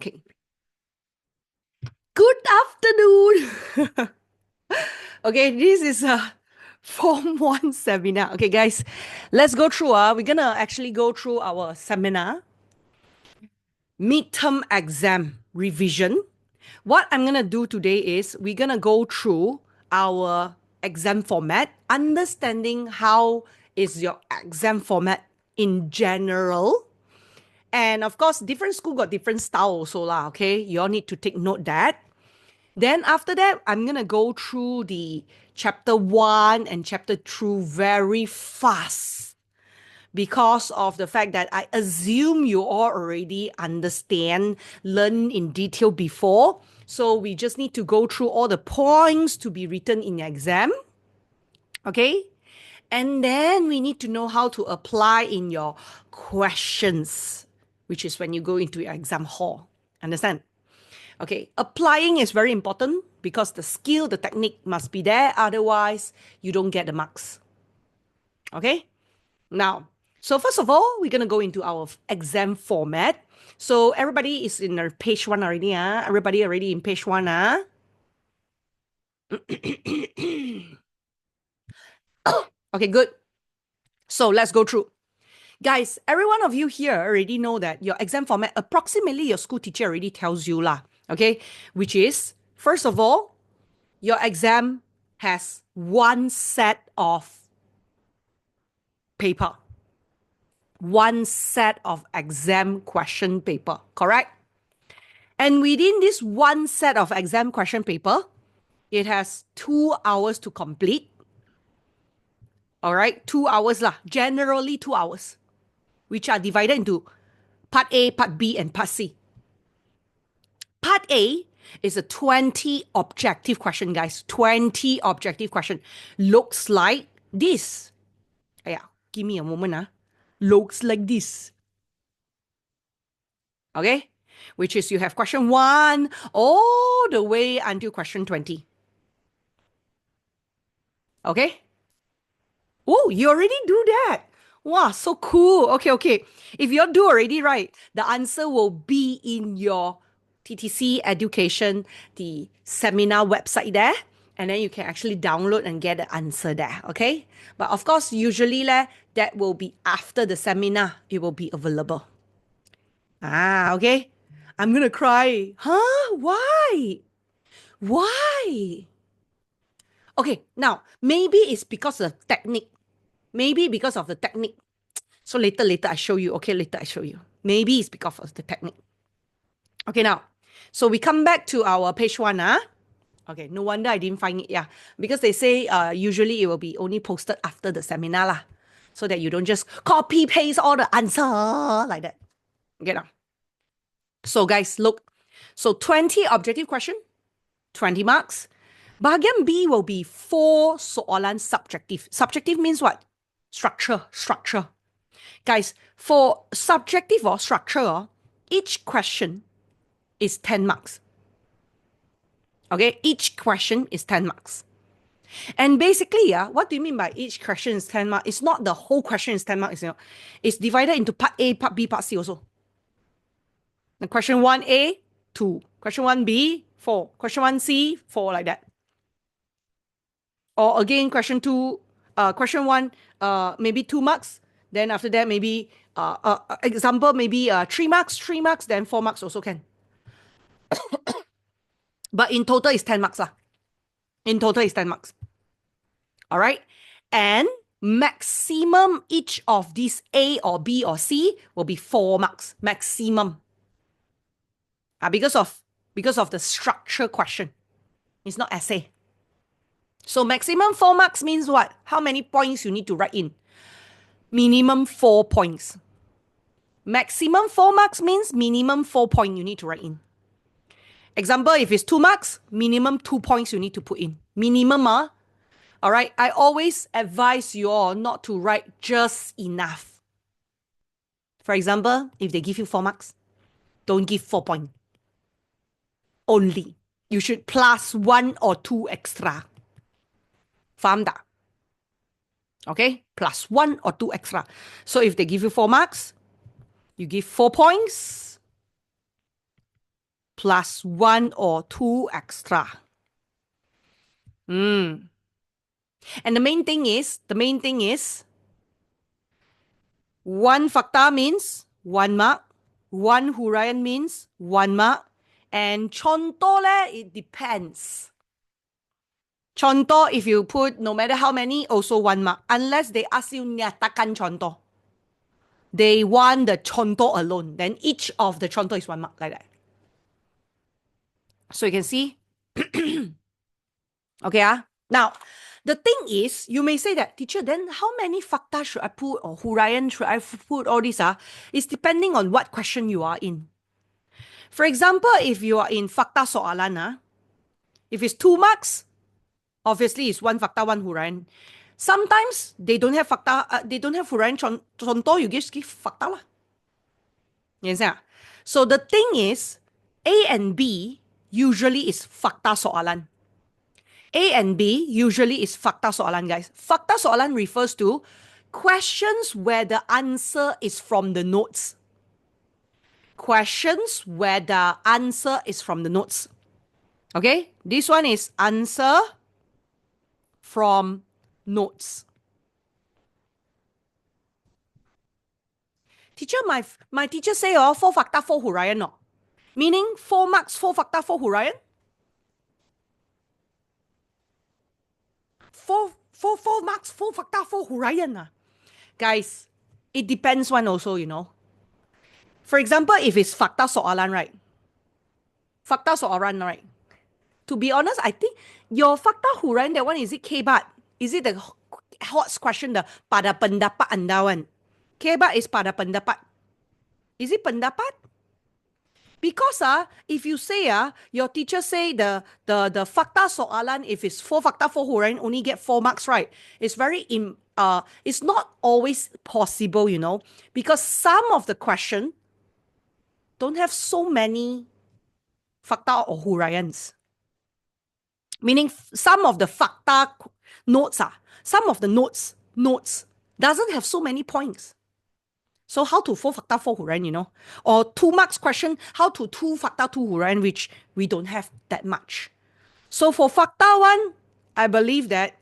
Okay. Good afternoon. Okay, this is a Form 1 seminar. Okay, guys, let's go through. We're going to actually go through our seminar, midterm exam revision. What I'm going to do today is we're going to go through our exam format, understanding how is your exam format in general. And of course, different school got different style also lah, okay? You all need to take note that. Then after that, I'm going to go through the chapter 1 and chapter 2 very fast because of the fact that I assume you all already understand, learn in detail before. So we just need to go through all the points to be written in your exam. Okay? And then we need to know how to apply in your questions, which is when you go into your exam hall. Understand? Okay, applying is very important because the skill, the technique must be there. Otherwise, you don't get the marks. Okay? Now, so first of all, we're going to go into our exam format. So everybody is in page 1 already. Everybody already in page 1. Okay, good. So let's go through. Guys, every one of you here already know that your exam format, approximately your school teacher already tells you lah. Okay? Which is, first of all, your exam has one set of paper. One set of exam question paper, correct? And within this one set of exam question paper, it has 2 hours to complete. All right, 2 hours lah. Generally 2 hours, which are divided into part A, part B, and part C. Part A is a 20 objective question, guys. 20 objective question. Looks like this. Yeah, give me a moment. Looks like this. Okay? Which is you have question 1 all the way until question 20. Okay? Oh, you already do that. Wow, so cool. Okay. If you do already, right, the answer will be in your TTC education, the seminar website there. And then you can actually download and get the answer there. Okay? But of course, usually that will be after the seminar. It will be available. Okay. I'm gonna cry. Huh? Why? Why? Okay, now maybe it's because of the technique. Maybe because of the technique. So later I show you. Okay, later I show you. Maybe it's because of the technique. Okay, now. So we come back to our page 1. Okay, no wonder I didn't find it. Yeah, because they say usually it will be only posted after the seminar lah. So that you don't just copy paste all the answer like that. Okay, now. So guys, look. So 20 objective question, 20 marks. Bahagian B will be 4 soalan subjective. Subjective means what? Structure. Guys, for subjective or structure, each question is 10 marks. Okay, each question is 10 marks. And basically, what do you mean by each question is 10 marks? It's not the whole question is 10 marks, It's divided into part A, part B, part C also. The question 1A, 2. Question 1B, 4. Question 1C, 4, like that. Or again, question 1, maybe 2 marks. Then after that, maybe, example, maybe 3 marks, then 4 marks also can. But in total, it's 10 marks. In total, it's 10 marks. All right. And maximum each of these A or B or C will be 4 marks. Maximum. Because of the structure question. It's not essay. So maximum 4 marks means what? How many points you need to write in? Minimum 4 points. Maximum 4 marks means minimum 4 points you need to write in. Example, if it's 2 marks, minimum 2 points you need to put in. Minimum, all right? I always advise you all not to write just enough. For example, if they give you 4 marks, don't give 4 points. Only. You should plus 1 or 2 extra. Faham tak? Okay? Plus 1 or 2 extra. So if they give you 4 marks, you give 4 points. plus 1 or 2 extra. And the main thing is, 1 fakta means 1 mark, 1 huraian means 1 mark, and contoh it depends. Contoh, if you put no matter how many, also 1 mark, unless they ask you nyatakan contoh. They want the contoh alone. Then each of the contoh is 1 mark, like that. So you can see. Okay. Now, the thing is, you may say that, teacher, then how many fakta should I put, or huraian should I put, all this? It's depending on what question you are in. For example, if you are in fakta soalan, if it's 2 marks, obviously it's 1 fakta, 1 huraian. Sometimes they don't have fakta, they don't have huraian contoh, you just give fakta lah. You understand? So the thing is, A and B usually is fakta soalan. A and B usually is fakta soalan, guys. Fakta soalan refers to questions where the answer is from the notes. Questions where the answer is from the notes. Okay? This one is answer from notes. Teacher, my teacher say 4 fakta, 4 huraian, no? Meaning 4 marks, 4 fakta, 4 huraian? 4 marks, 4 fakta, 4 huraian. Guys, it depends one also, you know. For example, if it's fakta soalan, right? Fakta soalan, right? To be honest, I think your fakta huraian, that one, is it kebat? Is it the hot question, the pada pendapat anda one? Kebat is pada pendapat. Is it pendapat? Because if you say your teacher say the fakta soalan, if it's 4 fakta 4 huraian, only get 4 marks, right? It's very it's not always possible, you know, because some of the question don't have so many fakta or huraians. Meaning some of the fakta notes some of the notes doesn't have so many points. So how to 4 fakta 4 huraian, you know? Or 2 marks question, how to 2 fakta 2 huraian, which we don't have that much. So for fakta 1, I believe that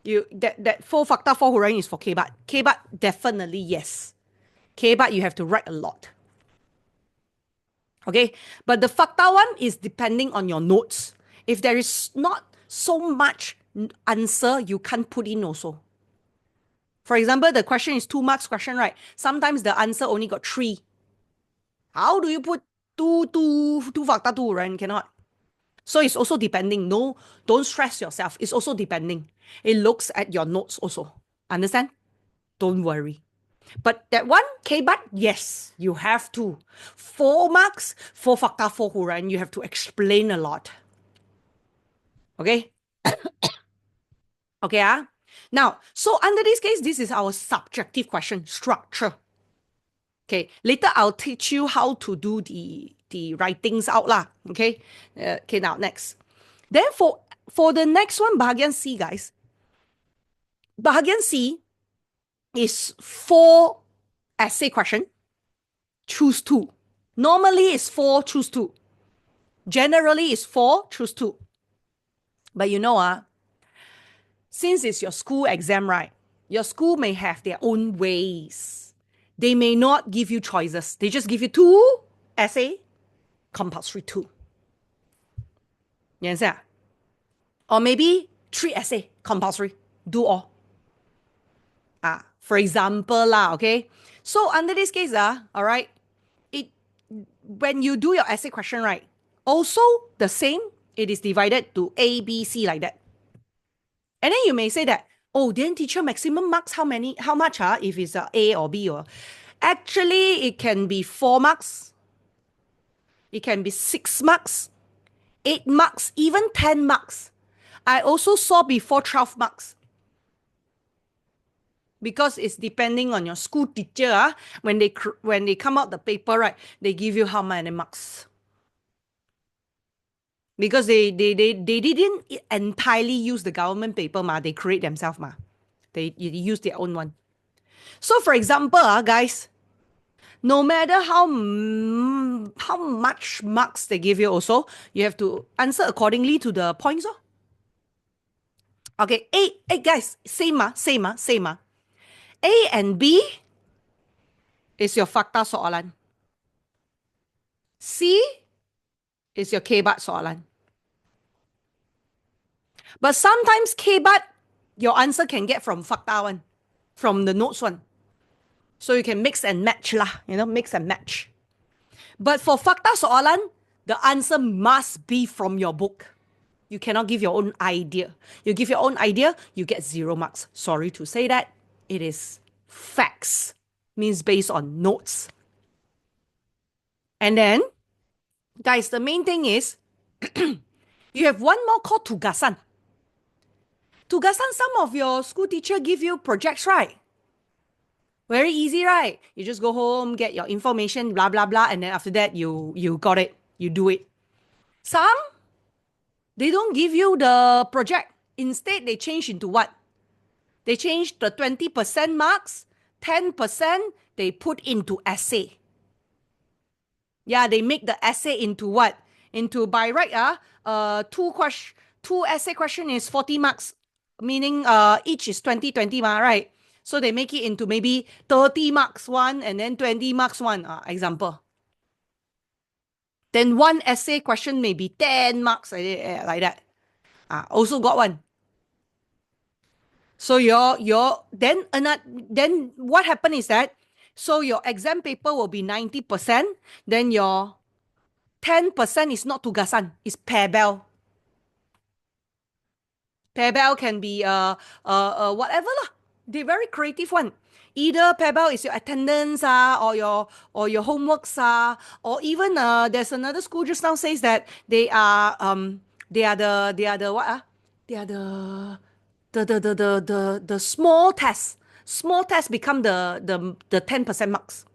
that 4 fakta 4 huraian is for kebat. Kebat, definitely yes. Kebat, you have to write a lot. Okay? But the fakta 1 is depending on your notes. If there is not so much answer, you can't put in also. For example, the question is 2 marks question, right? Sometimes the answer only got 3. How do you put two fakta 2 huraian? Cannot. So it's also depending. No, don't stress yourself. It's also depending. It looks at your notes also. Understand? Don't worry. But that one, kebat, yes, you have to. 4 marks, 4 fakta 4 huraian. You have to explain a lot. Okay? Okay, Now, so under this case, this is our subjective question structure. Okay, later I'll teach you how to do the writings out lah. Okay, okay. Now next, then for the next one, bahagian C, guys. Bahagian C is 4 essay question. Choose 2. Normally it's 4, choose 2. Generally it's 4, choose 2. But you know, since it's your school exam, right? Your school may have their own ways. They may not give you choices. They just give you 2 essay, compulsory 2. You understand? Or maybe 3 essay, compulsory, do all. For example, okay? So under this case, all right, when you do your essay question, right, also the same, it is divided to A, B, C, like that. And then you may say that, oh, then teacher, maximum marks, how much, if it's A or B? Or actually, it can be 4 marks. It can be 6 marks, 8 marks, even 10 marks. I also saw before 12 marks. Because it's depending on your school teacher. When they come out the paper, right, they give you how many marks. Because they didn't entirely use the government paper, they create themselves, They use their own one. So for example, guys, no matter how much marks they give you also, you have to answer accordingly to the points. Oh. Okay, guys, same same same A and B is your fakta soalan. C is your kebat soalan. But sometimes kebat, your answer can get from fakta one, from the notes one. So you can mix and match lah, mix and match. But for fakta soalan, the answer must be from your book. You cannot give your own idea. You give your own idea, you get 0 marks. Sorry to say that. It is facts. Means based on notes. And then, guys, the main thing is, you have one more called tugasan. Tugasan, some of your school teacher give you projects, right? Very easy, right? You just go home, get your information, blah, blah, blah, and then after that, you got it. You do it. Some, they don't give you the project. Instead, they change into what? They change the 20% marks, 10% they put into essay. Yeah, they make the essay into what? Into by right, two essay question is 40 marks, meaning each is 20, right? So they make it into maybe 30 marks one and then 20 marks one, example. Then one essay question may be 10 marks, like that. Also got one. So then what happened is that, so your exam paper will be 90%, then your 10% is not tugasan, it's pebble. Pebble can be whatever lah. They very creative one. Either pebble is your attendance or your homeworks or even there's another school just now says that they are the what they are the small tests. Small tests become the 10% marks.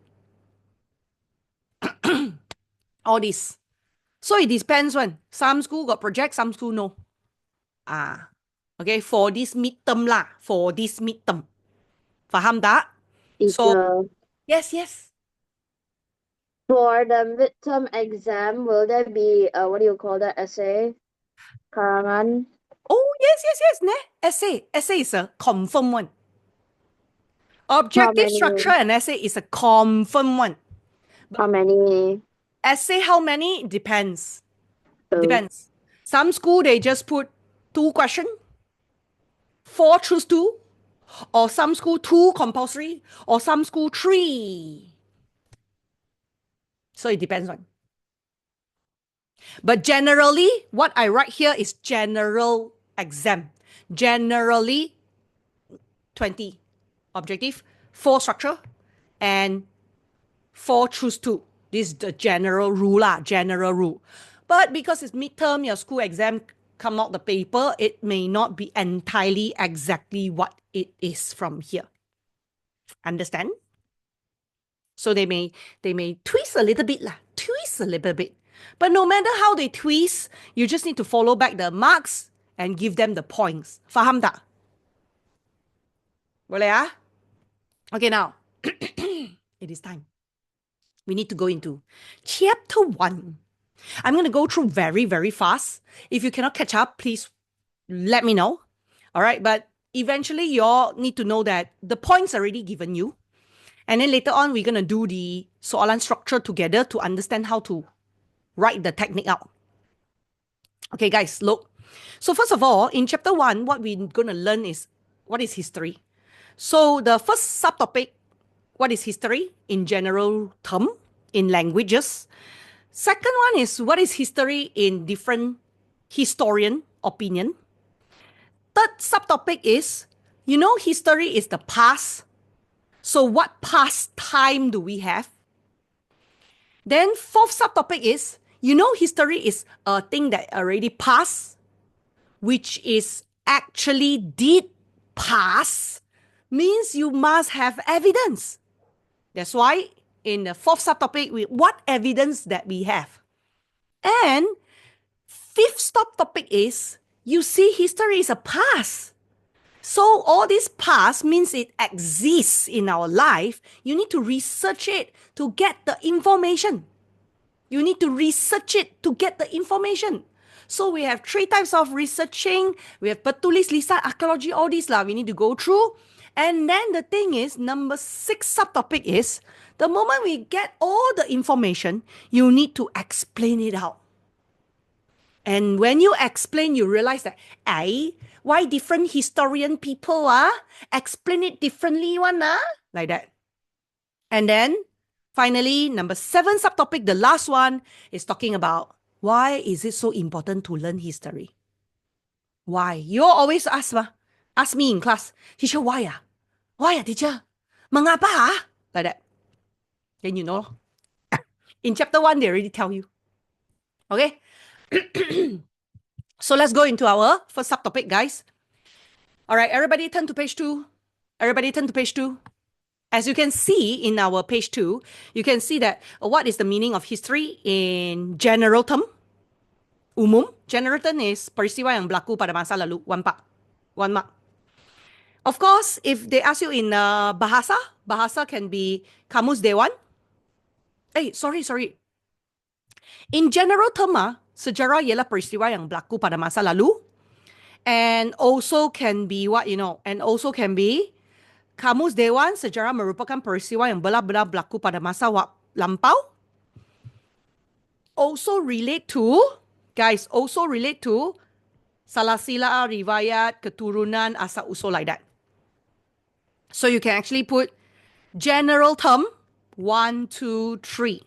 All this. So it depends one. Some school got project, some school no. Okay, for this midterm lah. For this midterm. Faham tak? So, yes. For the midterm exam, will there be what do you call that, essay? Karangan? Oh, yes, ne? Essay is a confirm one. Objective structure and essay is a confirm one. How many? Essay, how many? Depends. Depends. Some school, they just put 2 question, 4 choose 2, or some school 2 compulsory, or some school 3. So it depends on. But generally, what I write here is general exam. Generally, 20 objective, 4 structure, and 4 choose 2. This is the general rule general rule. But because it's midterm, your school exam come out the paper, it may not be entirely exactly what it is from here. Understand? So they may twist a little bit But no matter how they twist, you just need to follow back the marks and give them the points. Faham tak? Boleh Okay, now it is time. We need to go into chapter 1. I'm going to go through very, very fast. If you cannot catch up, please let me know. All right, but eventually you all need to know that the points are already given you. And then later on, we're going to do the soalan structure together to understand how to write the technique out. Okay, guys, look. So first of all, in chapter 1, what we're going to learn is what is history. So the first subtopic, what is history in general term, in languages. Second one is what is history in different historian opinion. Third subtopic is, history is the past. So what past time do we have? Then fourth subtopic is, history is a thing that already passed, which is actually did pass, means you must have evidence. That's why in the fourth subtopic, what evidence that we have. And fifth subtopic is, you see history is a past. So all this past means it exists in our life. You need to research it to get the information. You need to research it to get the information. So we have three types of researching. We have petulis, lisan, archaeology, all these lah. We need to go through. And then the thing is, number 6 subtopic is, the moment we get all the information, you need to explain it out. And when you explain, you realize that, why different historian people explain it differently one like that. And then finally, number 7 subtopic, the last one, is talking about why is it so important to learn history? Why? You always ask me in class, teacher, why Why teacher? Mengapa Like that. Then you know. In chapter 1, they already tell you. Okay? So let's go into our first subtopic, guys. All right, everybody turn to page 2. Everybody turn to page 2. As you can see in our page 2, you can see that what is the meaning of history in general term? Umum. General term is peristiwa yang berlaku pada masa lalu. 1 mark. 1 mark. Of course, if they ask you in bahasa, bahasa can be kamus dewan. Sorry. In general term, sejarah ialah peristiwa yang berlaku pada masa lalu. And also can be what, and also can be kamus dewan, sejarah merupakan peristiwa yang benar-benar berlaku pada masa lampau. Also relate to salasila, riwayat, keturunan, asal-usul, like that. So you can actually put general term 1, 2, 3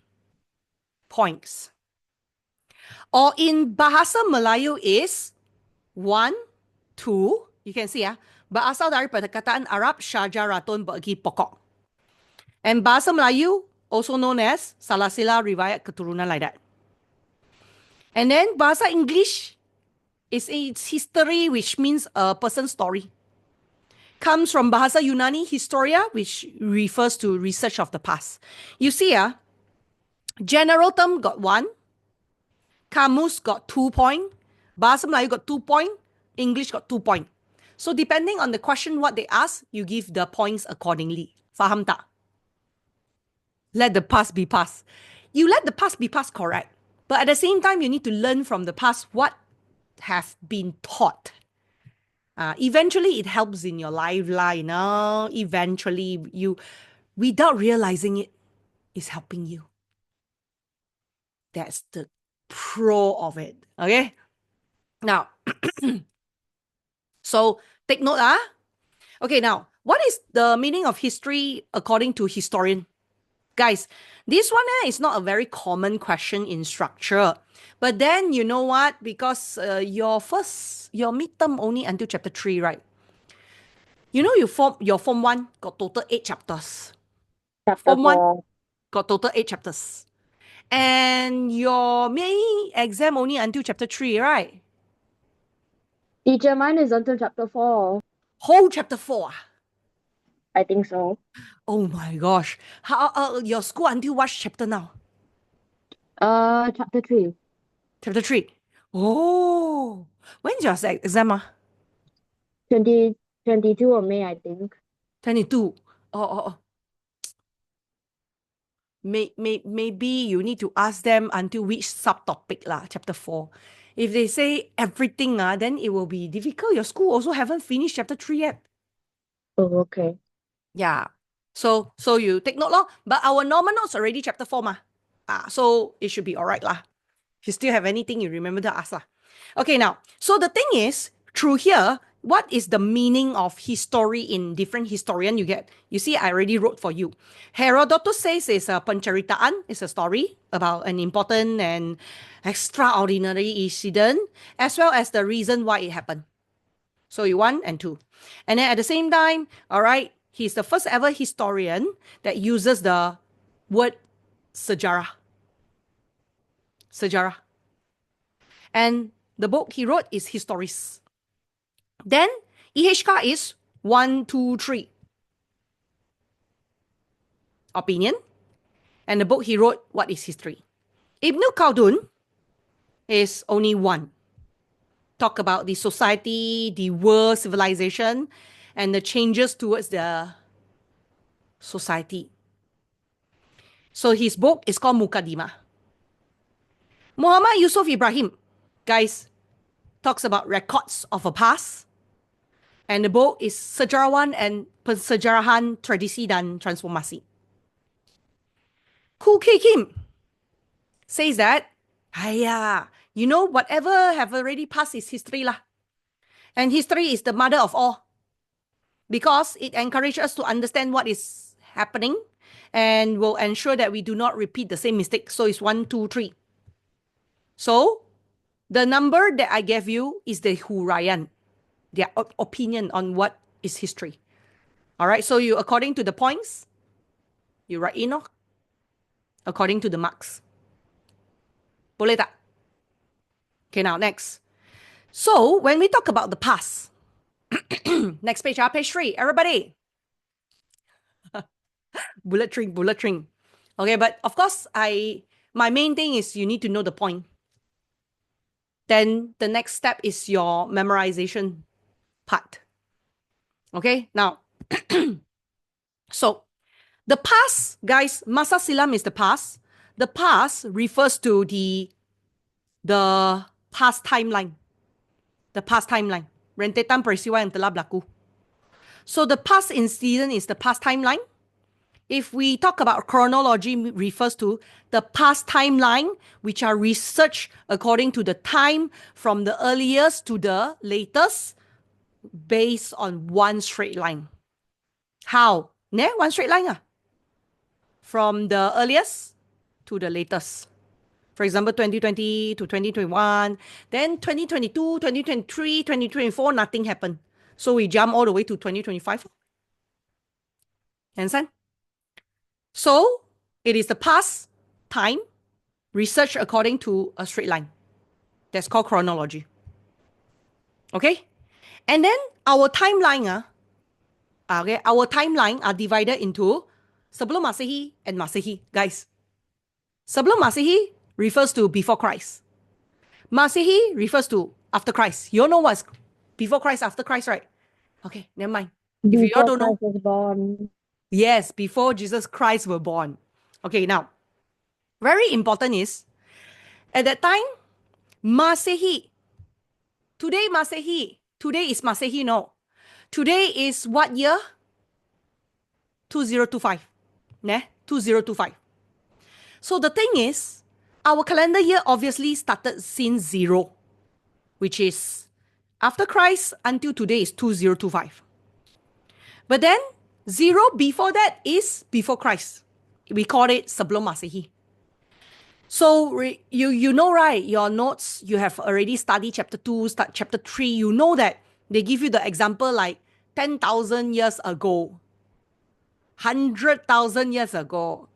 points. Or in bahasa Melayu is 1, 2. You can see berasal dari perkataan Arab syajaratun bagi pokok. And bahasa Melayu also known as salasila, riwayat, keturunan, like that. And then bahasa English is its history, which means a person's story. Comes from bahasa Yunani, historia, which refers to research of the past. You see, general term got 1, kamus got 2 point, bahasa Melayu got 2 point, English got 2 point. So depending on the question what they ask, you give the points accordingly. Faham tak? Let the past be past. You let the past be past, correct. But at the same time, you need to learn from the past what have been taught. Eventually, it helps in your life, Eventually, you, without realizing it, is helping you. That's the pro of it. Okay? Now, so take note, Okay, now, what is the meaning of history according to historian? Guys, this one is not a very common question in structure. But then, you know what? Because your midterm only until chapter 3, right? You know, your form 1 got total 8 chapters. Chapter Form 1 4. got total 8 chapters. And your May exam only until chapter 3, right? Teacher, mine is until chapter 4. Whole chapter 4. I think so. Oh my gosh. How your school until what chapter now? Chapter 3. Chapter 3. Oh. When's your exam? 22 of May, I think. 22. Oh. Maybe you need to ask them until which subtopic lah, chapter 4. If they say everything, then it will be difficult. Your school also haven't finished chapter 3 yet. Oh, okay. Yeah. So you take note lor. But our normal notes already chapter 4 mah. So it should be alright lah. If you still have anything, you remember to ask lah. Okay, now, so the thing is, through here, what is the meaning of history in different historian you see, I already wrote for you. Herodotus says it's a penceritaan, it's a story about an important and extraordinary incident, as well as the reason why it happened. So 1 and 2. And then at the same time, all right, he's the first ever historian that uses the word sejarah. Sejarah. And the book he wrote is Historis. Then EHK is 1, 2, 3. Opinion. And the book he wrote, What is History? Ibn Khaldun is only 1. Talk about the society, the world, civilization. and the changes towards the society. So his book is called Mukaddimah. Muhammad Yusuf Ibrahim, guys, talks about records of a past. And the book is Sejarawan and Pensejarahan Tradisi dan Transformasi. Khoo Kay Kim says that, whatever have already passed is history lah. And history is the mother of all because it encourages us to understand what is happening and will ensure that we do not repeat the same mistake. So it's 1, 2, 3. So the number that I gave you is the Hurayan, their opinion on what is history. All right, so you, according to the points, you write in, according to the marks. Boleh tak? Okay, now next. So when we talk about the past, next page, page 3, everybody. bullet train. Okay, but of course, my main thing is you need to know the point. Then the next step is your memorization part. Okay, now, so the past, guys, masa silam is the past. The past refers to the past timeline. The past timeline. Rentetan peristiwa yang telah berlaku. So the past incident is the past timeline. If we talk about chronology, refers to the past timeline, which are researched according to the time from the earliest to the latest, based on one straight line. How? One straight line. From the earliest to the latest. For example, 2020 to 2021, then 2022, 2023, 2024, nothing happened. So we jump all the way to 2025. Understand? So it is the past time research according to a straight line. That's called chronology. Okay? And then our timeline, our timeline are divided into sebelum Masehi and Masehi, guys. Sebelum Masehi refers to before Christ. Masehi refers to after Christ. You all know what's before Christ, after Christ, right? Okay, never mind. If you all don't know. Christ was born. Yes, before Jesus Christ were born. Okay, now, very important is, at that time, Masehi. Today is Masehi, no. Today is what year? 2025. 2025. So the thing is, our calendar year obviously started since 0, which is after Christ until today is 2025. But then 0 before that is before Christ. We call it sebelum Masehi. So you know, right? Your notes, you have already studied chapter 2, chapter 3. You know that they give you the example like 10,000 years ago, 100,000 years ago,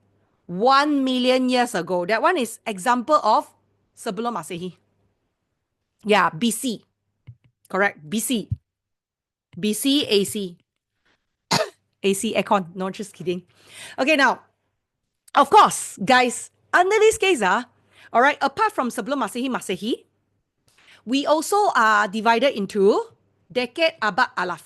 1 million years ago. That one is example of sebelum Masehi. Yeah, BC. Correct. BC. BC, AC. AC aircon. No, just kidding. Okay, now, of course, guys, under this case, all right, apart from sebelum Masehi, we also are divided into decade, abad, alaf.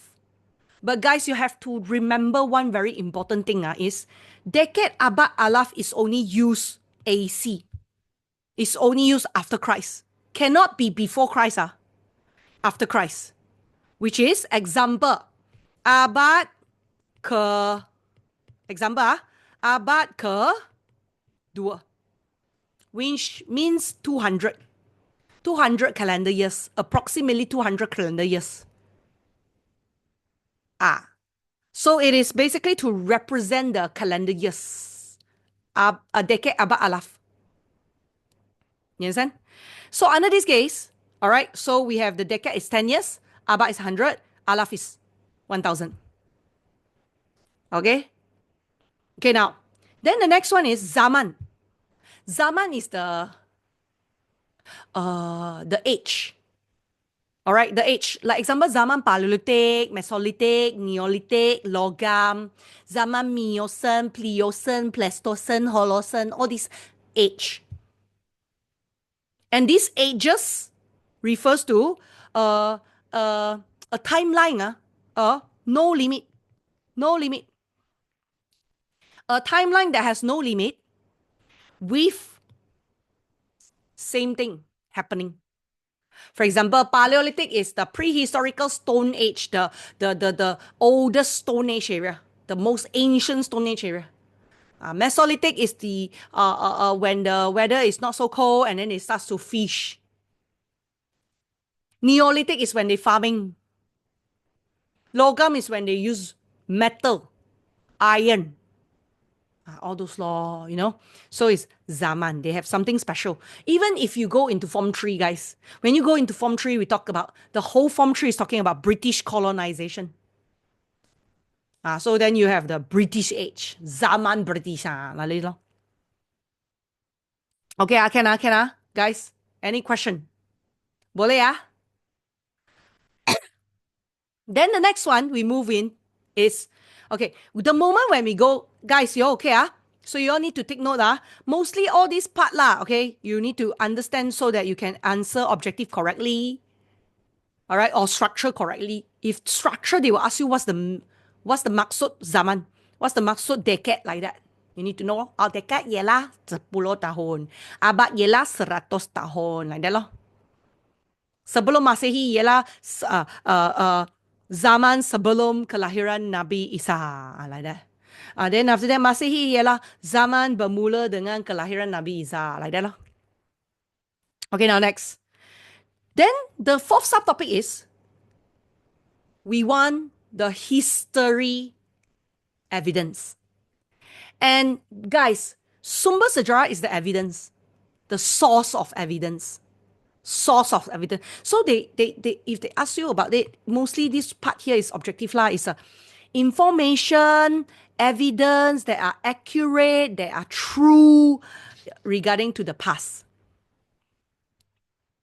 But guys, you have to remember one very important thing is decade, abad, alaf is only used AC. It's only used after Christ. Cannot be before Christ, after Christ. Which is, example, abad ke, example, abad ke 2, which means 200. 200 calendar years, approximately 200 calendar years. So it is basically to represent the calendar years. A decade, abad, alaf. You understand? So under this case, all right, so we have the decade is 10 years, abad is 100, alaf is 1,000. Okay? Okay, now, then the next one is zaman. Zaman is the age. All right, the age. Like example, zaman Paleolithic, Mesolithic, Neolithic, Logam, zaman Miocene, Pliocene, Pleistocene, Holocene, all these age. And these ages refers to a timeline No limit. No limit. A timeline that has no limit with same thing happening. For example, Paleolithic is the prehistorical Stone Age, the oldest Stone Age area, the most ancient Stone Age area. Mesolithic is the when the weather is not so cold and then it starts to fish. Neolithic is when they farming. Logam is when they use metal, iron, all those law, So it's zaman. They have something special. Even if you go into Form 3, guys, when you go into Form 3, we talk about the whole Form 3 is talking about British colonization. So then you have the British age. Zaman British. Okay, can guys. Any question? Boleh ah? Then the next one we move in is, okay, the moment when we go, guys, you okay So you all need to take note Mostly all this part okay? You need to understand so that you can answer objective correctly. All right, or structure correctly. If structure, they will ask you what's the maksud zaman? What's the maksud decade like that? You need to know. Decade ialah 10 tahun. Abad ialah 100 tahun. Like that loh. Sebelum Masehi ialah zaman sebelum kelahiran Nabi Isa. Like that. Then after that, Masehi ialah zaman bermula dengan kelahiran Nabi Isa. Like that lah. Okay, now next. Then the fourth subtopic is we want the history evidence. And guys, sumber sejarah is the evidence, the source of evidence. Source of evidence. So they if they ask you about it, mostly this part here is objective lah. It's a information, evidence that are accurate, that are true regarding to the past.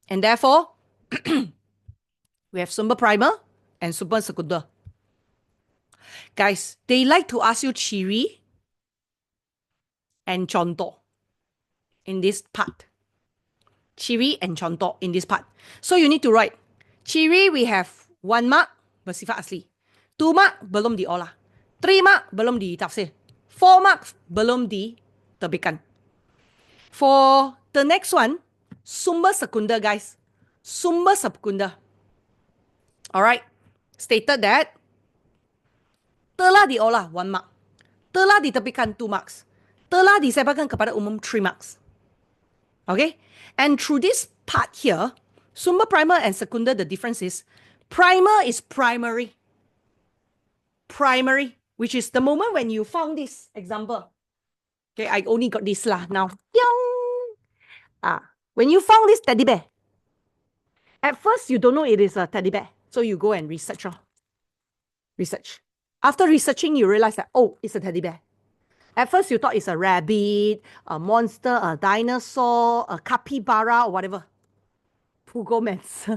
And therefore, we have sumber primer and sumber sekunder. Guys, they like to ask you ciri and contoh in this part. Ciri and contoh in this part. So you need to write. Ciri we have 1 mark bersifat asli. 2 mark belum diolah. 3 mark belum ditafsir. 4 marks belum diterbitkan. For the next one, sumber sekunder, guys. Sumber sekunder. Alright. Stated that telah diolah 1 mark. Telah diterbitkan 2 marks. Telah disebarkan kepada umum 3 marks. Okay? And through this part here, sumber primer and secunda, the difference is primer is primary. Primary, which is the moment when you found this example. Okay, I only got this lah now. When you found this teddy bear, at first you don't know it is a teddy bear. So you go and research. Research. After researching, you realize that, oh, it's a teddy bear. At first, you thought it's a rabbit, a monster, a dinosaur, a capybara, or whatever. Pugomans.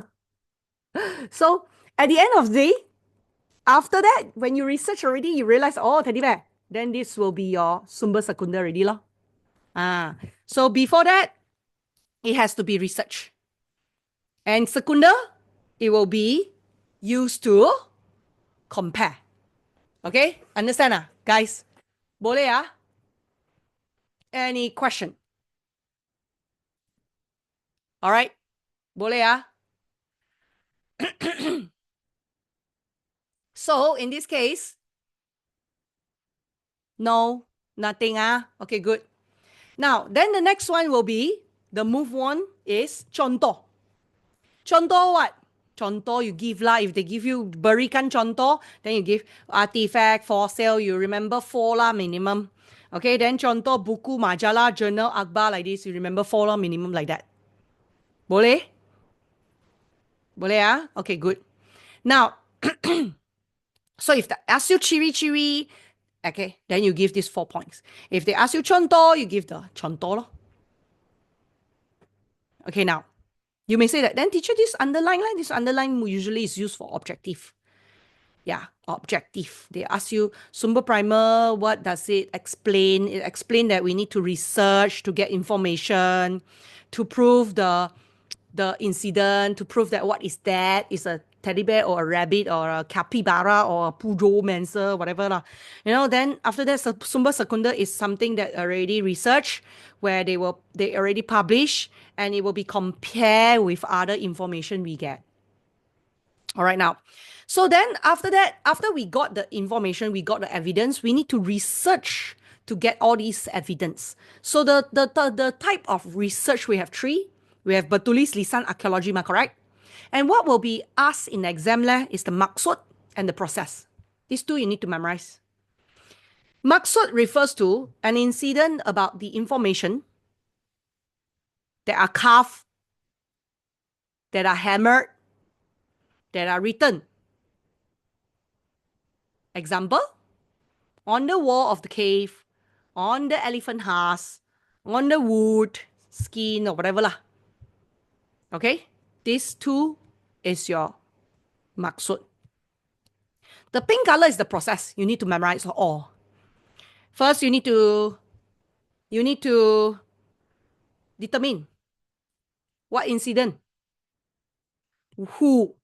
So, at the end of the day, after that, when you research already, you realize, oh, teddy bear. Then this will be your sumber secunda already lah. So before that, it has to be research. And secunda, it will be used to compare. Okay? Understand guys? Boleh Any question? All right? Boleh So, in this case, no, nothing Okay, good. Now, then the next one will be, the move on is contoh. Contoh what? Contoh you give lah. If they give you berikan contoh, then you give artifact, fossil, you remember 4 lah minimum. Okay, then contoh buku, majalah, journal, akhbar like this, you remember 4 lah minimum like that. Boleh? Boleh Okay, good. Now, so if they ask you ciri-ciri, okay, then you give these 4 points. If they ask you contoh, you give the contoh lor. Okay, now, you may say that, then teacher, this underline usually is used for objective. Yeah, objective. They ask you, sumber primer, what does it explain? It explains that we need to research to get information, to prove the incident, to prove that what is that is a teddy bear or a rabbit or a capybara or a poodle mancer, whatever lah. Then after that, sumber secunda is something that already researched, where they already publish, and it will be compared with other information we get. All right, now. So then after that, after we got the information, we got the evidence, we need to research to get all these evidence. So the type of research we have three. We have bertulis, lisan, archaeology, am I correct? And what will be asked in the exam is the maksud and the process. These two you need to memorize. Maksud refers to an incident about the information that are carved, that are hammered, that are written. Example, on the wall of the cave, on the elephant husk, on the wood, skin, or whatever lah. Okay? These two is your maksud. The pink color is the process. You need to memorize all. First, you need to determine what incident, who.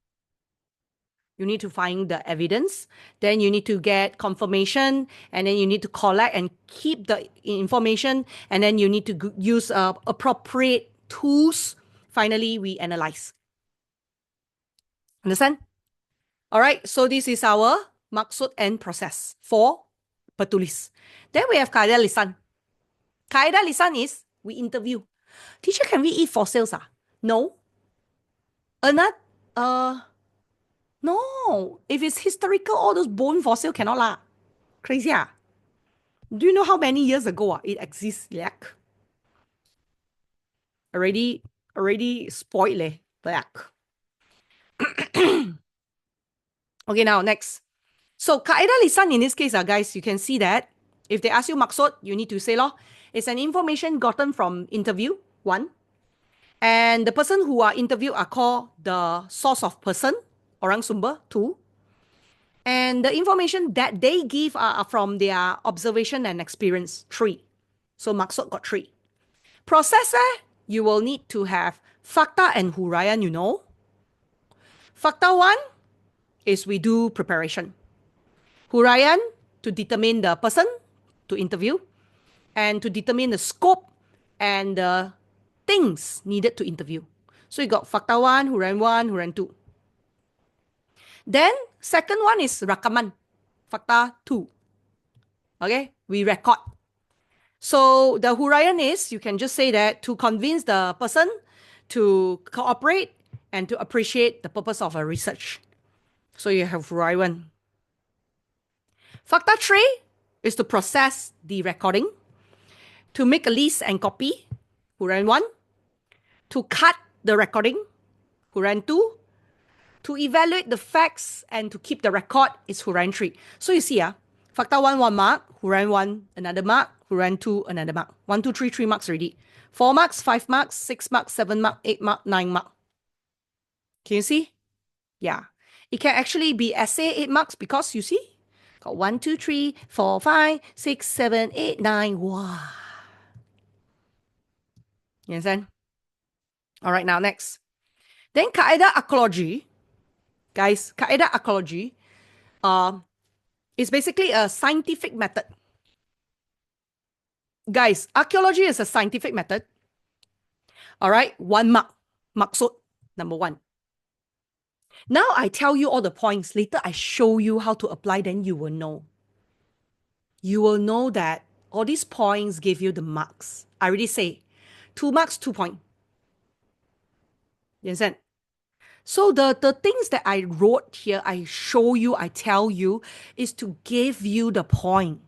You need to find the evidence. Then you need to get confirmation, and then you need to collect and keep the information, and then you need to use appropriate tools. Finally, we analyze. Understand? All right. So this is our maksud and process for bertulis. Then we have kaedah lisan. Kaedah lisan is we interview. Teacher, can we eat fossils? No. Another, no. If it's historical, all those bone fossil cannot lah. Crazy ah. Do you know how many years ago it exists? Like already spoiled leh. Black. Okay, now next. So kaedah lisan in this case, guys, you can see that if they ask you maksud, you need to say lor, it's an information gotten from interview, one. And the person who are interviewed are called the source of person, orang sumber, two. And the information that they give are from their observation and experience, three. So maksud got three. Process, you will need to have fakta and huraian, Fakta one is we do preparation. Huraian, to determine the person to interview and to determine the scope and the things needed to interview. So you got fakta one, huraian two. Then second one is rakaman, fakta two. Okay, we record. So the huraian is, you can just say that to convince the person to cooperate and to appreciate the purpose of a research. So you have huraian. Fakta three is to process the recording, to make a list and copy, huraian one, to cut the recording, huraian two, to evaluate the facts and to keep the record is huraian three. So you see, fakta one mark, huraian one another mark, huraian two another mark. 1, 2, 3 marks already. 4 marks, 5 marks, 6 marks, 7 marks, 8 marks, 9 marks. Can you see? Yeah. It can actually be essay 8 marks because you see, got 1, 2, 3, 4, 5, 6, 7, 8, 9. Wow. You understand? All right, now next. Then kaedah archaeology. Guys, kaedah archaeology is basically a scientific method. Guys, archaeology is a scientific method. All right, 1 mark. Maksud, number 1. Now I tell you all the points. Later I show you how to apply, then you will know. You will know that all these points give you the marks. I already say 2 marks, 2 points. You understand? So the things that I wrote here, I show you, I tell you, is to give you the point.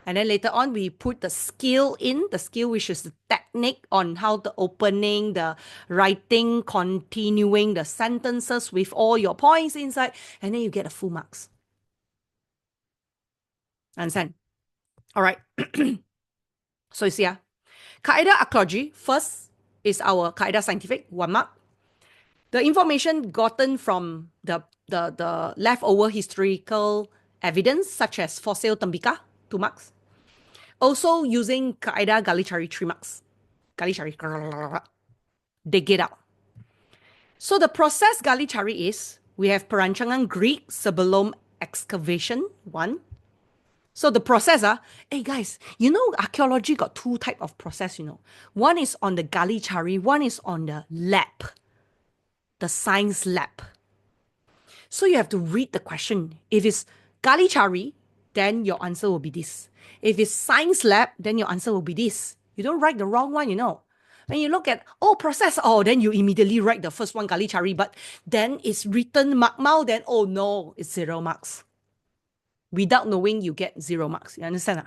And then later on, we put the skill in, the skill which is the technique on how the opening, the writing, continuing the sentences with all your points inside, and then you get the full marks. Understand? All right. So you see, kaedah archaeology, first is our kaedah scientific, 1 mark. The information gotten from the leftover historical evidence, such as fossil tembika, 2 marks. Also using kaedah gali cari, 3 marks. Gali cari, dig it out. So the process gali cari is we have perancangan Greek sebelum excavation one. So the process, hey guys, you know archaeology got two type of process, you know. One is on the gali cari, one is on the lab, the science lab. So you have to read the question. If it's gali cari, then your answer will be this. If it's science lab, then your answer will be this. You don't write the wrong one, you know. When you look at, oh, process, oh, then you immediately write the first one, gali cari, but then it's written makmal, then, oh no, it's 0 marks. Without knowing, you get 0 marks. You understand?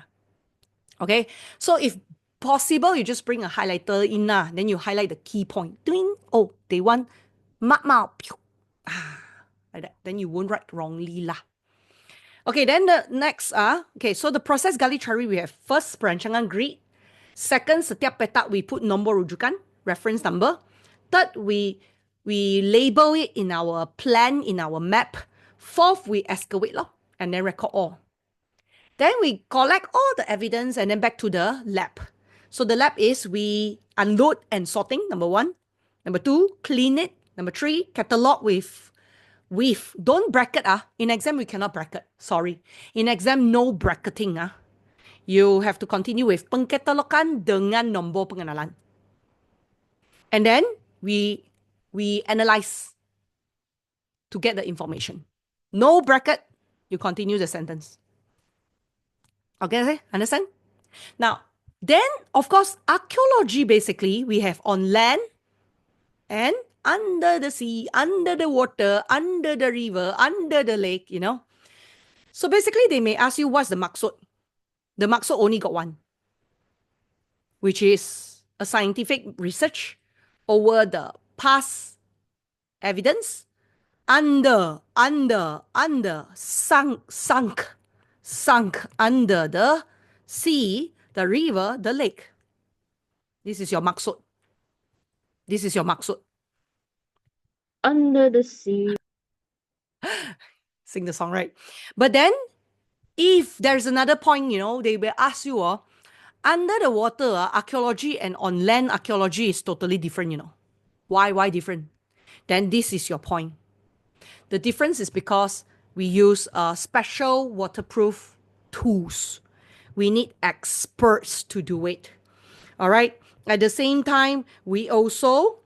Okay, so if possible, you just bring a highlighter in, then you highlight the key point. Ding! Oh, they want makmal. Like that. Then you won't write wrongly lah. Okay, then the next okay, so the process gali cari we have first perancangan grid, second setiap petak we put nombor rujukan, reference number, third we label it in our plan in our map, fourth we excavate lor, and then record all. Then we collect all the evidence and then back to the lab. So the lab is we unload and sorting, number one. Number two, clean it. Number three, catalog with don't bracket in exam we cannot bracket, sorry, in exam no bracketing you have to continue with pengkatalogan dengan nombor pengenalan, and then we analyze to get the information. No bracket, you continue the sentence. Okay, understand? Now then, of course, archaeology basically we have on land and under the sea, under the water, under the river, under the lake, you know. So basically, they may ask you what's the maksud. The maksud only got one, which is a scientific research over the past evidence sunk under the sea, the river, the lake. This is your maksud. This is your maksud. Under the sea. Sing the song, right? But then, if there's another point, you know, they will ask you, under the water, archaeology and on land archaeology is totally different, you know. Why different? Then this is your point. The difference is because we use special waterproof tools. We need experts to do it. All right. At the same time, we also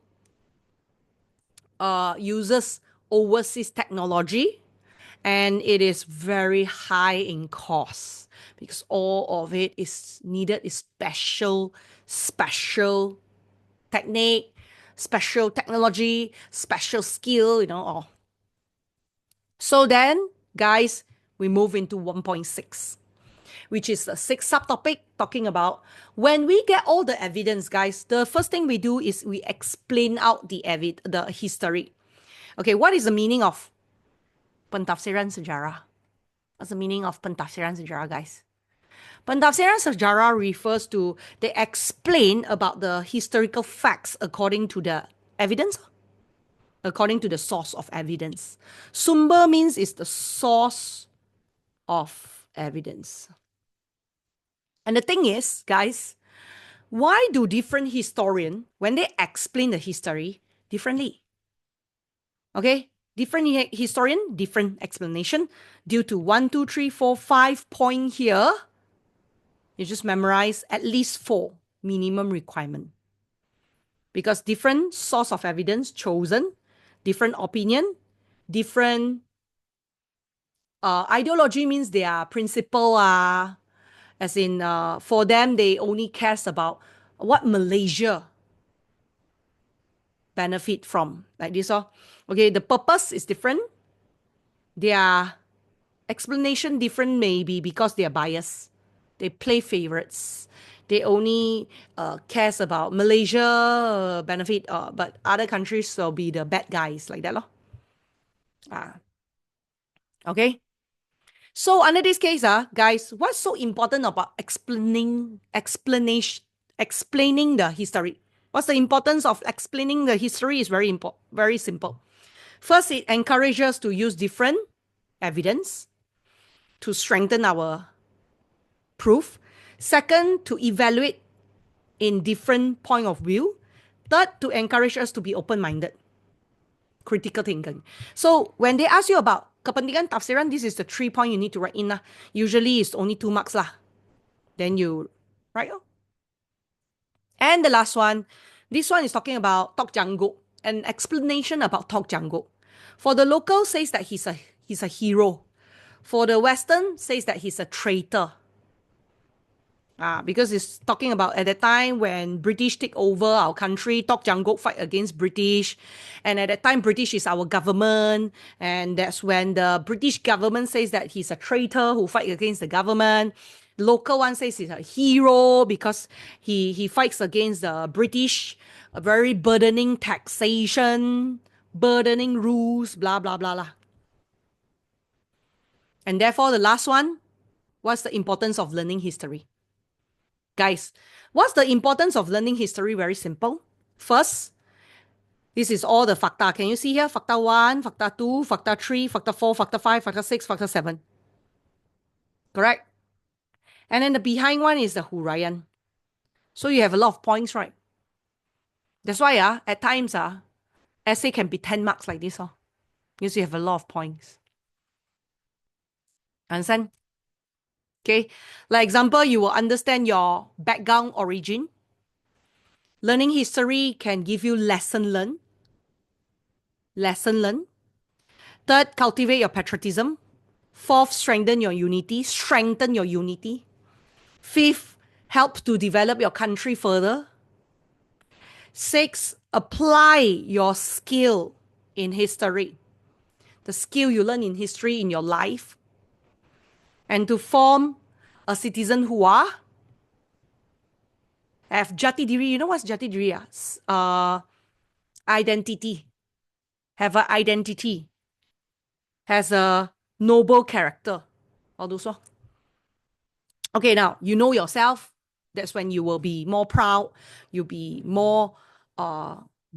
uses overseas technology, and it is very high in cost because all of it is needed is special technique, special technology, special skill, you know, all. So then, guys, we move into 1.6, which is a sixth subtopic talking about when we get all the evidence, guys, the first thing we do is we explain out the history. Okay, what is the meaning of pentafsiran sejarah? What's the meaning of pentafsiran sejarah, guys? Pentafsiran sejarah refers to they explain about the historical facts according to the evidence, according to the source of evidence. Sumber means it's the source of evidence. And the thing is, guys, why do different historians, when they explain the history, differently? Okay, different historian, different explanation. Due to 1, 2, 3, 4, 5 point here, you just memorize at least 4 minimum requirement. Because different source of evidence chosen, different opinion, different ideology means their principle as in for them they only cares about what Malaysia benefit from, like this. Okay, the purpose is different. Their explanation different maybe because they are biased. They play favorites. They only cares about Malaysia benefit, but other countries will be the bad guys, like that. Okay. So under this case, guys, what's so important about explaining the history? What's the importance of explaining the history is very simple. First, it encourages us to use different evidence to strengthen our proof. Second, to evaluate in different point of view. Third, to encourage us to be open-minded. critical thinking. So when they ask you about kepentingan tafsiran, this is the 3 point you need to write in lah. Usually it's only 2 marks lah. Then you write. Oh. And the last one, this one is talking about Tok Jangguk, an explanation about Tok Jangguk. For the local says that he's a hero. For the Western says that he's a traitor. Because it's talking about at the time when British take over our country, Tok Jangguk fight against British. And at that time, British is our government. And that's when the British government says that he's a traitor who fight against the government. The local one says he's a hero because he fights against the British, a very burdening taxation, burdening rules, blah, blah, blah, blah. And therefore, the last one, what's the importance of learning history? Guys, what's the importance of learning history? Very simple. First, this is all the facta. Can you see here? Facta 1, facta 2, facta 3, facta 4, facta 5, facta 6, facta 7. Correct? And then the behind one is the huraian. So you have a lot of points, right? That's why at times essay can be 10 marks like this. Because you have a lot of points. Understand? Okay. Like example, you will understand your background origin. Learning history can give you lesson learn. Lesson learn. Third, cultivate your patriotism. Fourth, strengthen your unity. Strengthen your unity. Fifth, help to develop your country further. Six, apply your skill in history. The skill you learn in history in your life. And to form a citizen who have jati diri. You know what's jati diri? Identity. Have an identity. Has a noble character. All those. Okay, now you know yourself. That's when you will be more proud. You'll be more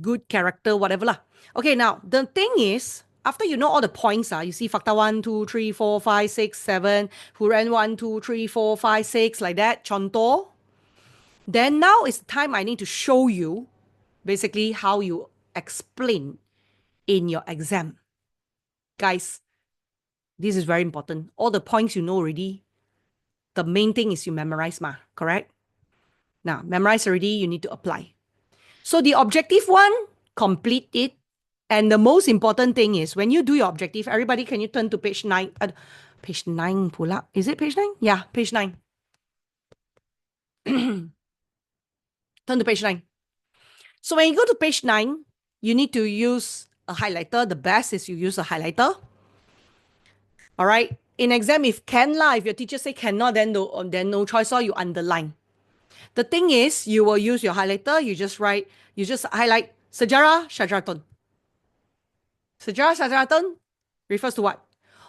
good character, whatever lah. Okay, now the thing is, after you know all the points, you see factor 1, 2, 3, 4, 5, 6, 7, huran 1, 2, 3, 4, 5, 6, like that, contoh. Then now it's time I need to show you basically how you explain in your exam. Guys, this is very important. All the points you know already. The main thing is you memorize, correct? Now, memorize already, you need to apply. So the objective one, complete it. And the most important thing is when you do your objective, everybody, can you turn to page 9? Page 9 pula. Is it page 9? Yeah, page 9. Turn to page 9. So when you go to page 9, you need to use a highlighter. The best is you use a highlighter. All right. In exam, if can lah, if your teacher say cannot, then no choice, or you underline. The thing is, you will use your highlighter. You just highlight sejarah Syajaratul. Sejarah Syajaratul refers to what?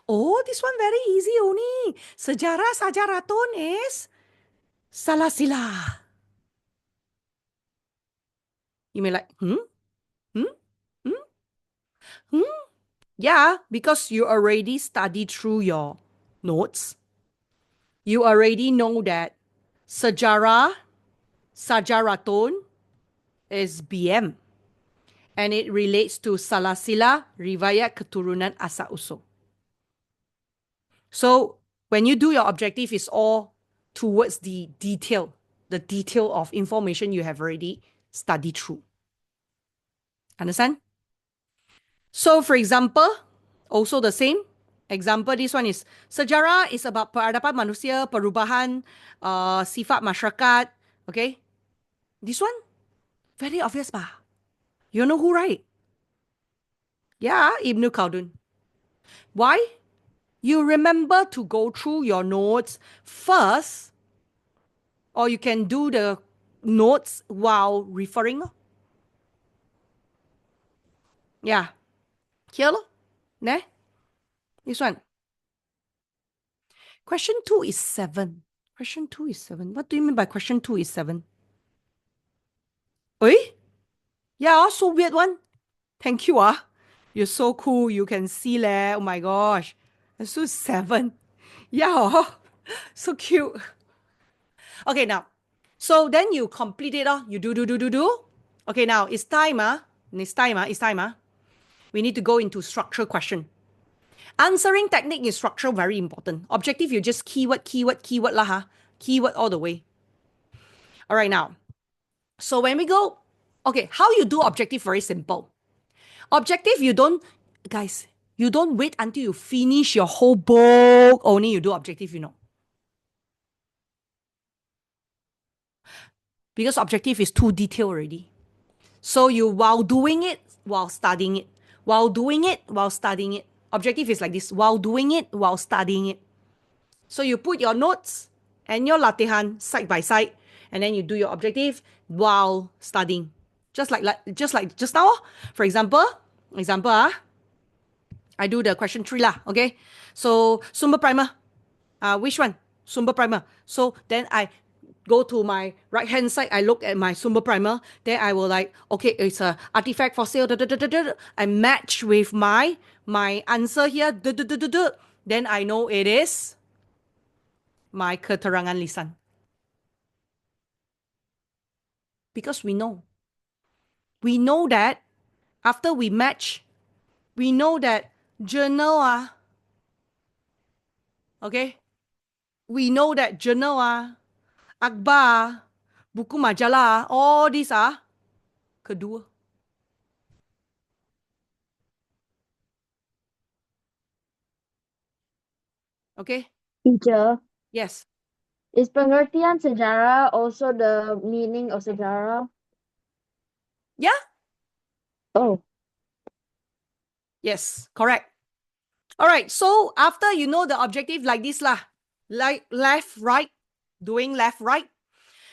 Oh, this one very easy only. Sejarah Syajaratul is Salasila. You may like, Hmm? Yeah, because you already studied through your notes. You already know that Sejarah Syajaratul is BM. And it relates to Salasila Riwayat Keturunan Asal Usul. So when you do your objective, it's all towards the detail of information you have already studied through. Understand? So for example, also the same example, this one is sejarah is about peradaban manusia, perubahan sifat masyarakat. Okay? This one, very obvious bah. You know who, right? Yeah, Ibn Khaldun. Why? You remember to go through your notes first, or you can do the notes while referring. Yeah. Here, ne? This one. Question 2 is 7. Question 2 is 7. What do you mean by question 2 is 7? Eh? Yeah, so weird one. Thank you, You're so cool. You can see leh. Oh my gosh. And so 7. Yeah, so cute. Okay, now. So then you complete it, You do. Okay, now it's time, It's time, we need to go into structure question. Answering technique is structure very important. Objective, you just keyword, keyword, keyword lah ha. Keyword all the way. All right, now. So when we go, okay, how you do objective, very simple. Objective, guys, you don't wait until you finish your whole book, only you do objective, Because objective is too detailed already. So you, while doing it, while studying it, while doing it, while studying it. Objective is like this, while doing it, while studying it. So you put your notes and your latihan side by side, and then you do your objective while studying. Just like just now. For example, I do the question 3 lah, okay? So sumber primer, which one? Sumber primer. So then I go to my right hand side, I look at my sumber primer, then I will like, okay, it's a artifact fossil, I match with my answer here, then I know it is my keterangan lisan. Because we know that after we match, we know that journal okay, we know that journal akhbar, buku majalah, all these are kedua. Okay? Teacher, Yes. is pengertian sejarah also the meaning of sejarah? Yeah? Oh, Yes, correct. All right, so after you know the objective like this lah, like left, right, doing left, right.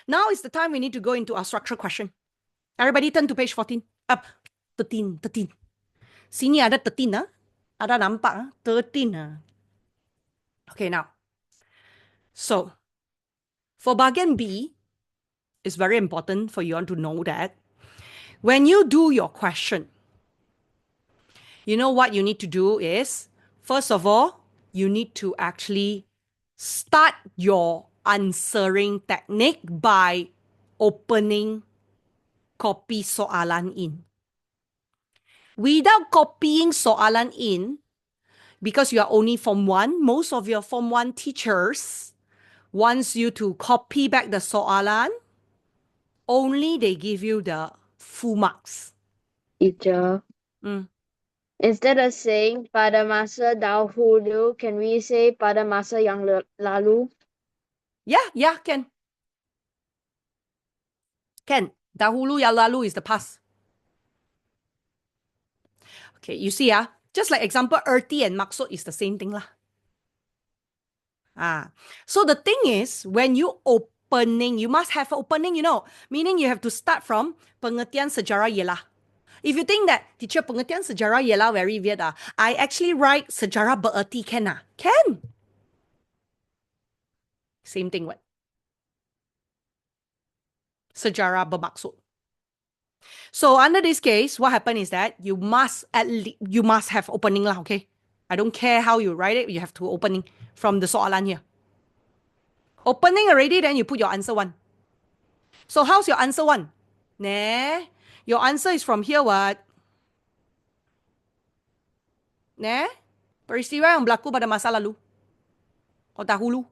Now is the time we need to go into our structure question. Everybody turn to page 14. Up, 13. Sini ada 13 Ada nampak 13 Okay, now. So, for bagian B, it's very important for you all to know that when you do your question, you know what you need to do is, first of all, you need to actually start your answering technique by opening copy soalan in. Without copying soalan in, because you are only Form 1, most of your Form 1 teachers wants you to copy back the soalan, only they give you the full marks. teacher. Mm. Instead of saying pada masa dahulu, can we say pada masa yang lalu? Yeah, can. Can. Dahulu yang lalu is the past. Okay, you see, just like example, erti and maksud is the same thing lah. So the thing is, when you opening, you must have opening, meaning you have to start from pengertian sejarah ialah. If you think that teacher pengertian sejarah ialah very weird, I actually write sejarah bererti can Can. Same thing what? Sejarah bermaksud. So under this case, what happened is that you must have opening lah, okay? I don't care how you write it, you have to opening from the soalan here. Opening already, then you put your answer 1. So how's your answer 1? Your answer is from here what? Peristiwa yang berlaku pada masa lalu. Or dahulu.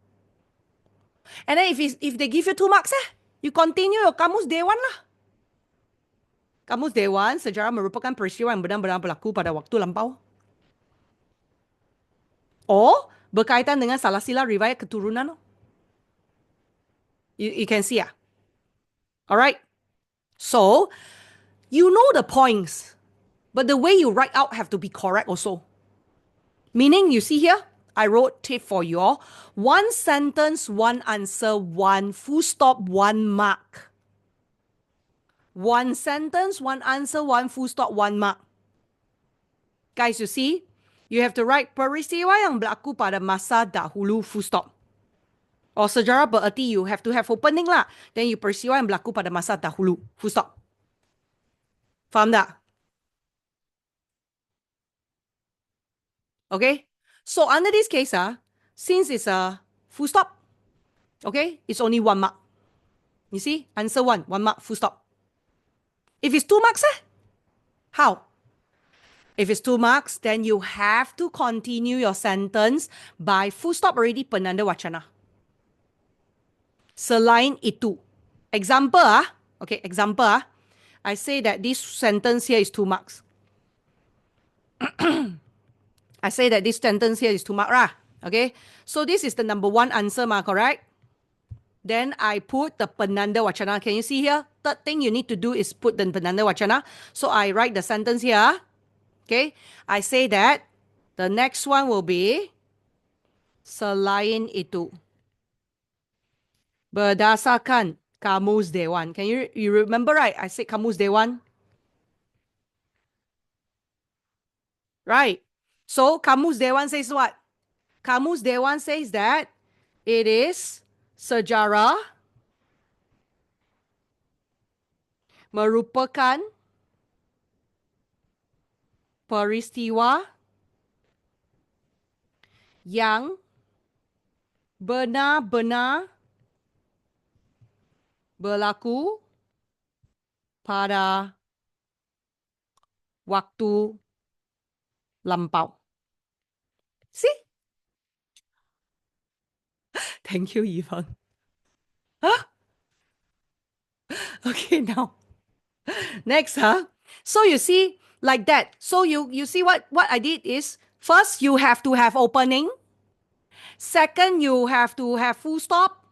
And then if they give you 2 marks, you continue your kamus day 1 lah. Kamus day 1, sejarah merupakan peristiwa yang benar-benar berlaku pada waktu lampau. Or berkaitan dengan salah sila riwayat keturunan. You can see Alright. So, you know the points, but the way you write out have to be correct also. Meaning, you see here, I wrote it for you all. 1 sentence, 1 answer, 1 full stop, 1 mark. 1 sentence, 1 answer, 1 full stop, 1 mark. Guys, you see? You have to write peristiwa yang berlaku pada masa dahulu, full stop. Or sejarah bererti, you have to have opening lah. Then you peristiwa yang berlaku pada masa dahulu, full stop. Faham tak? Okay? So under this case, since it's a full stop, okay, it's only 1 mark. You see? Answer 1 mark, full stop. If it's 2 marks, how? If it's 2 marks, then you have to continue your sentence by full stop already penanda wacana. Selain itu. Example Okay, example I say that this sentence here is 2 marks. I say that this sentence here is 2 mark. Okay, so this is the number one answer, correct? Then I put the penanda wacana. Can you see here? Third thing you need to do is put the penanda wacana. So I write the sentence here. Okay, I say that the next one will be selain itu. Berdasarkan Kamus Dewan. Can you remember, right? I said Kamus Dewan. Right. So Kamus Dewan says what? Kamus Dewan says that it is sejarah merupakan peristiwa yang benar-benar berlaku pada waktu lampau. See? Thank you, Yvonne. Huh? Okay, now. Next, So you see, like that. So you see what I did is, first you have to have opening. Second, you have to have full stop.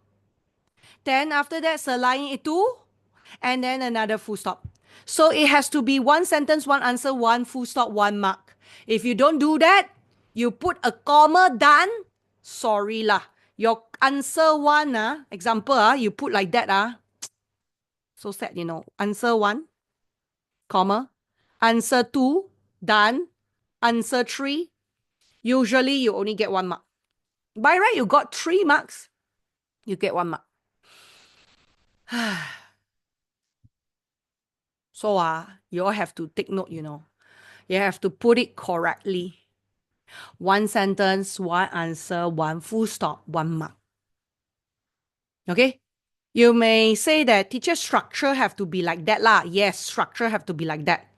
Then after that, selain itu, and then another full stop. So it has to be one sentence, one answer, one full stop, 1 mark. If you don't do that, you put a comma, done. Sorry lah. Your answer one, example, you put like that, so sad, Answer one, comma. Answer two, done. Answer three, usually you only get 1 mark. By right, you got 3 marks. You get 1 mark. So you all have to take note, You have to put it correctly. One sentence, one answer, one full stop, 1 mark. Okay? You may say that teacher structure have to be like that lah. Yes, structure have to be like that.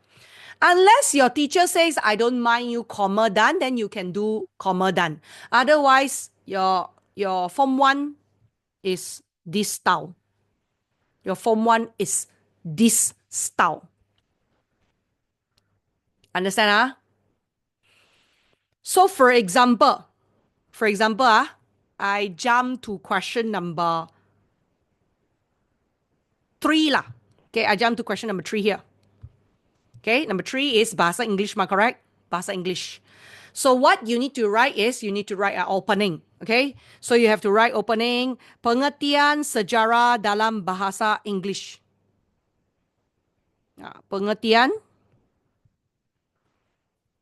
Unless your teacher says, I don't mind you comma done, then you can do comma done. Otherwise, your form 1 is this style. Your form 1 is this style. Understand? So for example, I jump to question number 3 lah. Okay, I jump to question number 3 here. Okay, number 3 is bahasa English, correct? Bahasa English. So what you need to write is, you need to write an opening. Okay, so you have to write opening, pengertian sejarah dalam bahasa English. Pengertian.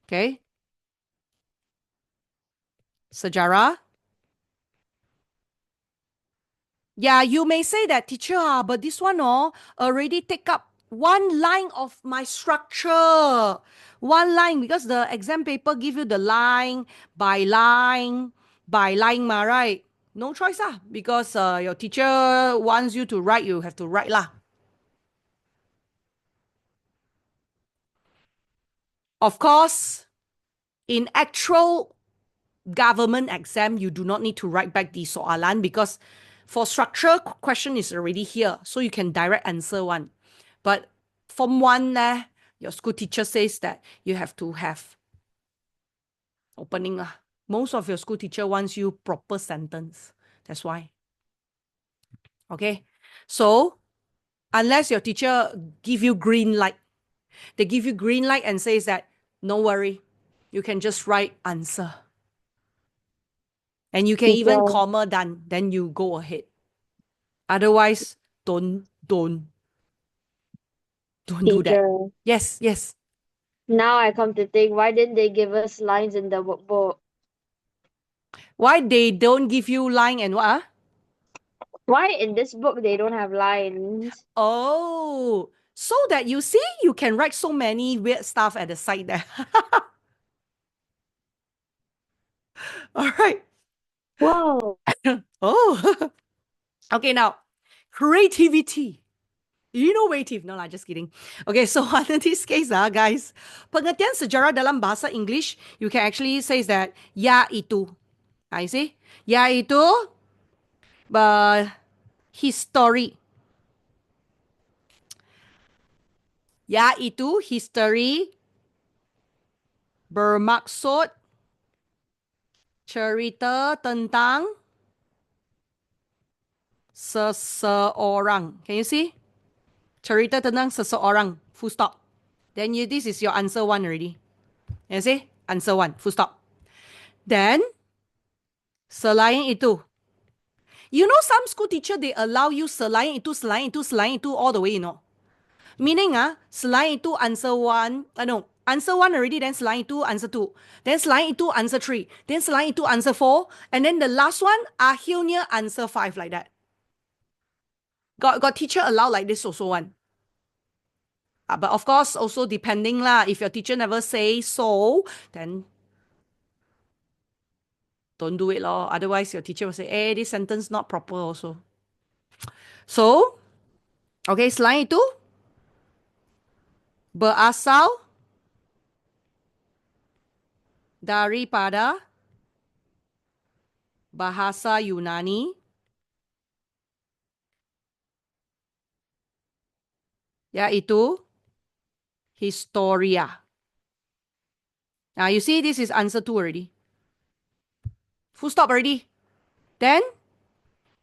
Okay. Sejarah. Yeah, you may say that, teacher, but this one already take up 1 line of my structure. 1 line, because the exam paper give you the line, right? No choice because your teacher wants you to write, you have to write lah. Of course, in actual government exam, you do not need to write back the soalan, because for structure, question is already here, so you can direct answer one. But form 1, your school teacher says that you have to have opening. Most of your school teacher wants you proper sentence. That's why. Okay. So unless your teacher give you green light, they give you green light and says that, no worry, you can just write answer. And you can even comma done, then you go ahead. Otherwise, don't do Teacher, that. Yes. now I come to think, why didn't they give us lines in the workbook? Why they don't give you line and what? Why in this book they don't have lines? Oh, so that you see, you can write so many weird stuff at the side there. All right. Whoa. Oh. Okay, now, creativity. You know native. No lah, just kidding. Okay, so under this case, guys, pengertian sejarah dalam bahasa English, you can actually say that yaitu. You see? Yaitu history. Yaitu history bermaksud cerita tentang seseorang. Can you see? Cerita tentang seseorang. Full stop. Then this is your answer one already. You see? Answer one. Full stop. Then, selain itu. You know some school teacher, they allow you selain itu all the way, Meaning, selain itu answer one, no, answer one already, then selain itu answer two. Then selain itu answer three. Then selain itu answer four. And then the last one, akhirnya answer five, like that. Got teacher allow like this also one. But of course, also depending lah. If your teacher never say so, then don't do it lor. Otherwise, your teacher will say, hey, this sentence not proper also. So, okay, selain itu, berasal daripada bahasa Yunani, yaitu Historia. Now, you see, this is answer two already. Full stop already. Then,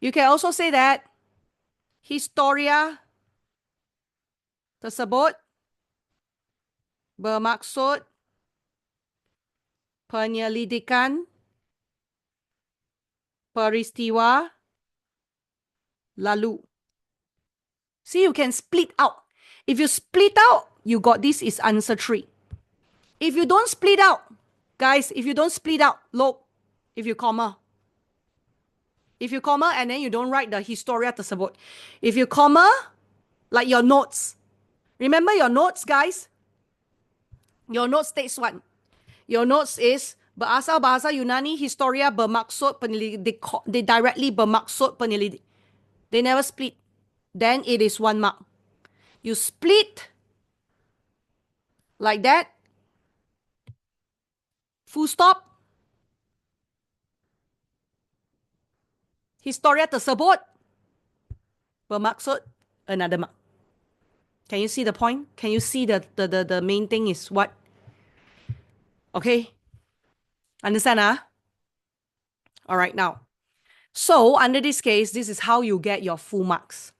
you can also say that Historia tersebut bermaksud penyelidikan peristiwa lalu. See, you can split out. If you split out, you got this is answer three. If you don't split out, guys, if you don't split out, look, if you comma and then you don't write the Historia tersebut. If you comma, like your notes. Remember your notes, guys? Your notes states what? Your notes is berasal bahasa Yunani, Historia bermaksud penyelidik. They directly bermaksud penyelidik. They never split. Then it is one mark. You split like that. Full stop. Historia tersebut bermaksud another mark. Can you see the point? Can you see the main thing is what? Okay. Understand, All right, now. So, under this case, this is how you get your full marks.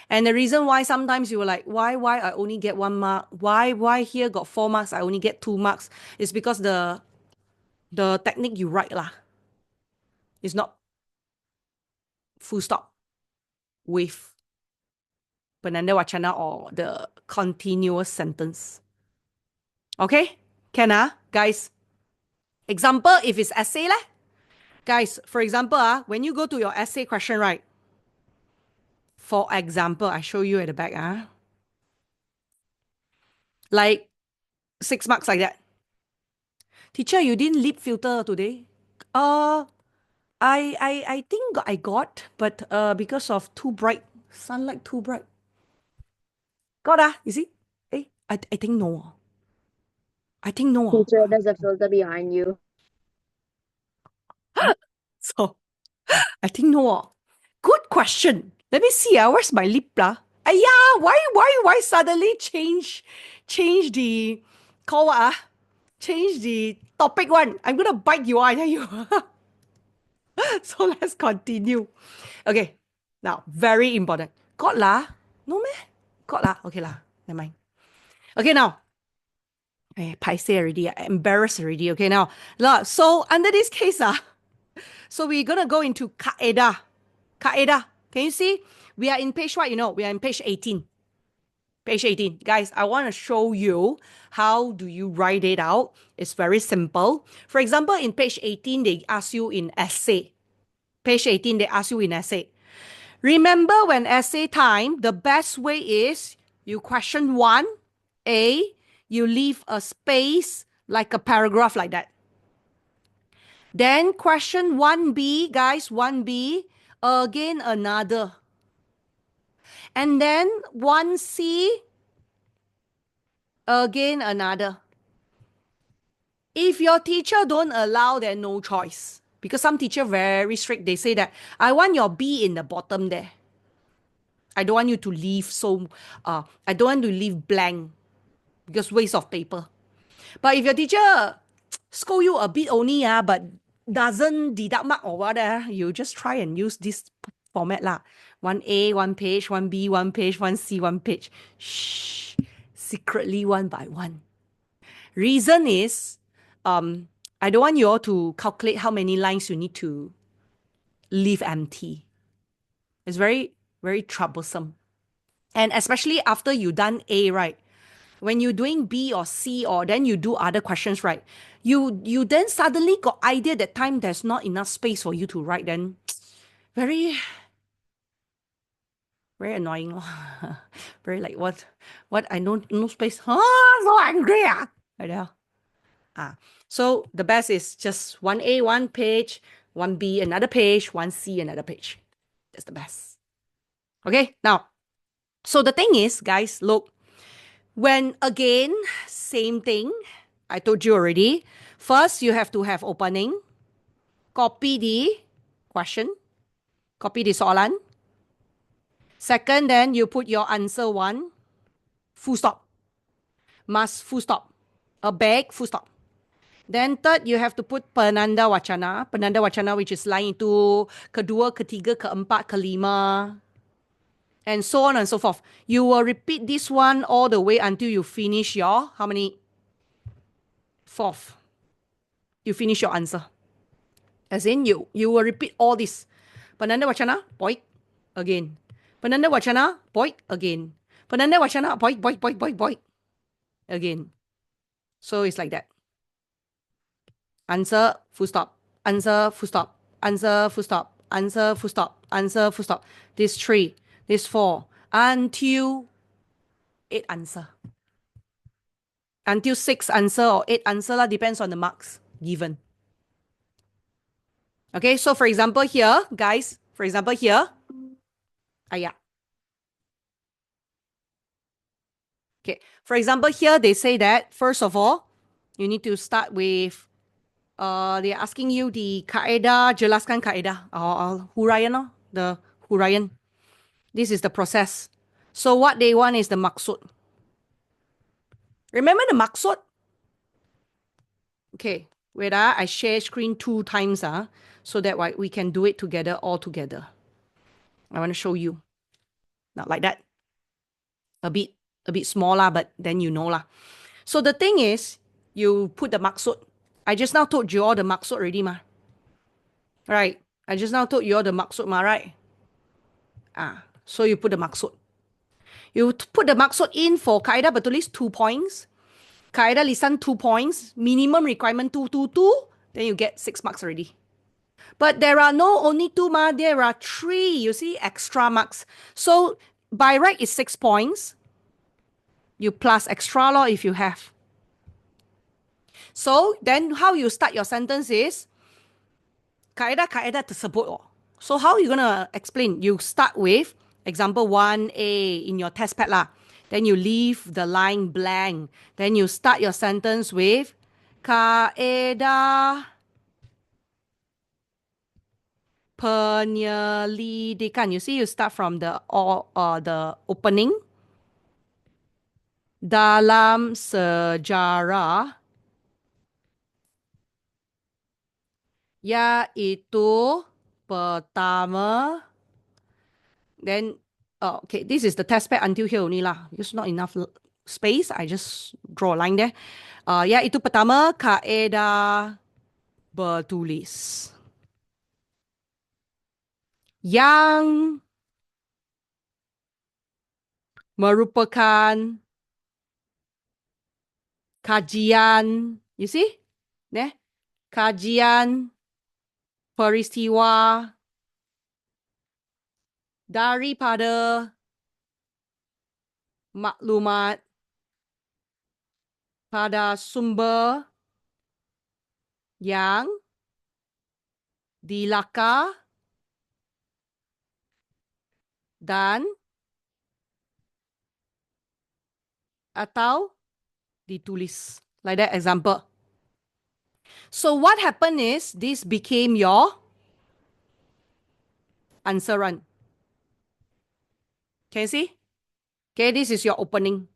And the reason why sometimes you were like, why I only get 1 mark? Why here got 4 marks, I only get 2 marks? Is because the technique you write is not full stop with Penanda Wacana or the continuous sentence. Okay? Can, guys? Example, if it's essay, guys, for example, when you go to your essay question, right? For example, I show you at the back, like 6 marks like that. Teacher, you didn't lip filter today? I think I got, but because of too bright, sunlight too bright. Got, you see? Hey, I think no. I think no. Teacher, there's a filter behind you. So, I think no. Good question. Let me see. Where's my lip? Why suddenly change the call what? Change the topic one. I'm gonna bite you, I tell you. So let's continue. Okay. Now, very important. Got lah? No meh? Got lah? Okay lah. Never mind. Okay, now. Paise already. Embarrassed already. Okay, now. So under this case, so we're gonna go into kaedah. Kaedah. Can you see? We are in page what? We are in page 18. Page 18. Guys, I want to show you how do you write it out. It's very simple. For example, in page 18, they ask you in essay. Page 18, they ask you in essay. Remember when essay time, the best way is you question 1A, you leave a space like a paragraph like that. Then question 1B, guys, 1B, again another. And then 1C, again another. If your teacher don't allow, then no choice. Because some teacher very strict. They say that I want your B in the bottom there. I don't want you to leave I don't want to leave blank because waste of paper. But if your teacher scold you a bit only, but doesn't deduct mark or what, you just try and use this format lah. 1A, one page, 1B, one page, 1C, one page. Shh. Secretly one by one. Reason is, um, I don't want you all to calculate how many lines you need to leave empty. It's very, very troublesome. And especially after you done A, right? When you're doing B or C or then you do other questions, right? You then suddenly got idea that time there's not enough space for you to write, then very, very annoying. Very like what I know no space. So angry. Like that. Ah. So the best is just 1A, one page, 1B, another page, 1C, another page. That's the best. Okay, now, so the thing is, guys, look, when again, same thing, I told you already. First, you have to have opening, copy the question, copy the soalan. Second, then you put your answer one, full stop, must full stop, a bag, full stop. Then third, you have to put penanda wacana which is line itu, kedua, ketiga, keempat, kelima, and so on and so forth. You will repeat this one all the way until you finish your, how many? Fourth. You finish your answer. As in, you will repeat all this. Penanda wacana, boy, again. Penanda wacana, boy, again. Penanda wacana, boy, again. So it's like that. Answer, full stop. Answer, full stop. Answer, full stop. Answer, full stop. Answer, full stop. This three, this four, until eight answer. Until six answer or eight answer lah, depends on the marks given. Okay, so for example here, guys, yeah. Okay, for example here, they say that, first of all, you need to start with, they're asking you the kaedah, jelaskan kaedah, or huraian, the huraian. This is the process. So what they want is the maksud. Remember the maksud? Okay, wait, I share screen 2 times, so that we can do it together, all together. I want to show you. Not like that. A bit smaller, but then you know lah. So the thing is, you put the maksud. I just now told you all the maksud already, ma. Right? I just now told you all the maksud, ma, right? So you put the maksud. You put the maksud in for kaedah bertulis 2 points. Kaedah lisan 2 points. Minimum requirement 2. Then you get 6 marks already. But there are no only 2, ma. There are 3. You see, extra marks. So by right is 6 points. You plus extra law if you have. So then how you start your sentence is kaedah tersebut. So how are you going to explain? You start with example 1A in your test pad lah. Then you leave the line blank. Then you start your sentence with kaedah penyelidikan. You see, you start from the opening. Dalam sejarah, yaitu pertama. Then, okay, this is the test pad until here only lah. Because not enough space, I just draw a line there. Itu pertama, kaedah bertulis. Yang merupakan kajian, you see? There, kajian peristiwa daripada maklumat pada sumber yang dilakar dan atau ditulis. Like that example. So what happened is this became your answer run. Can you see? Okay, this is your opening.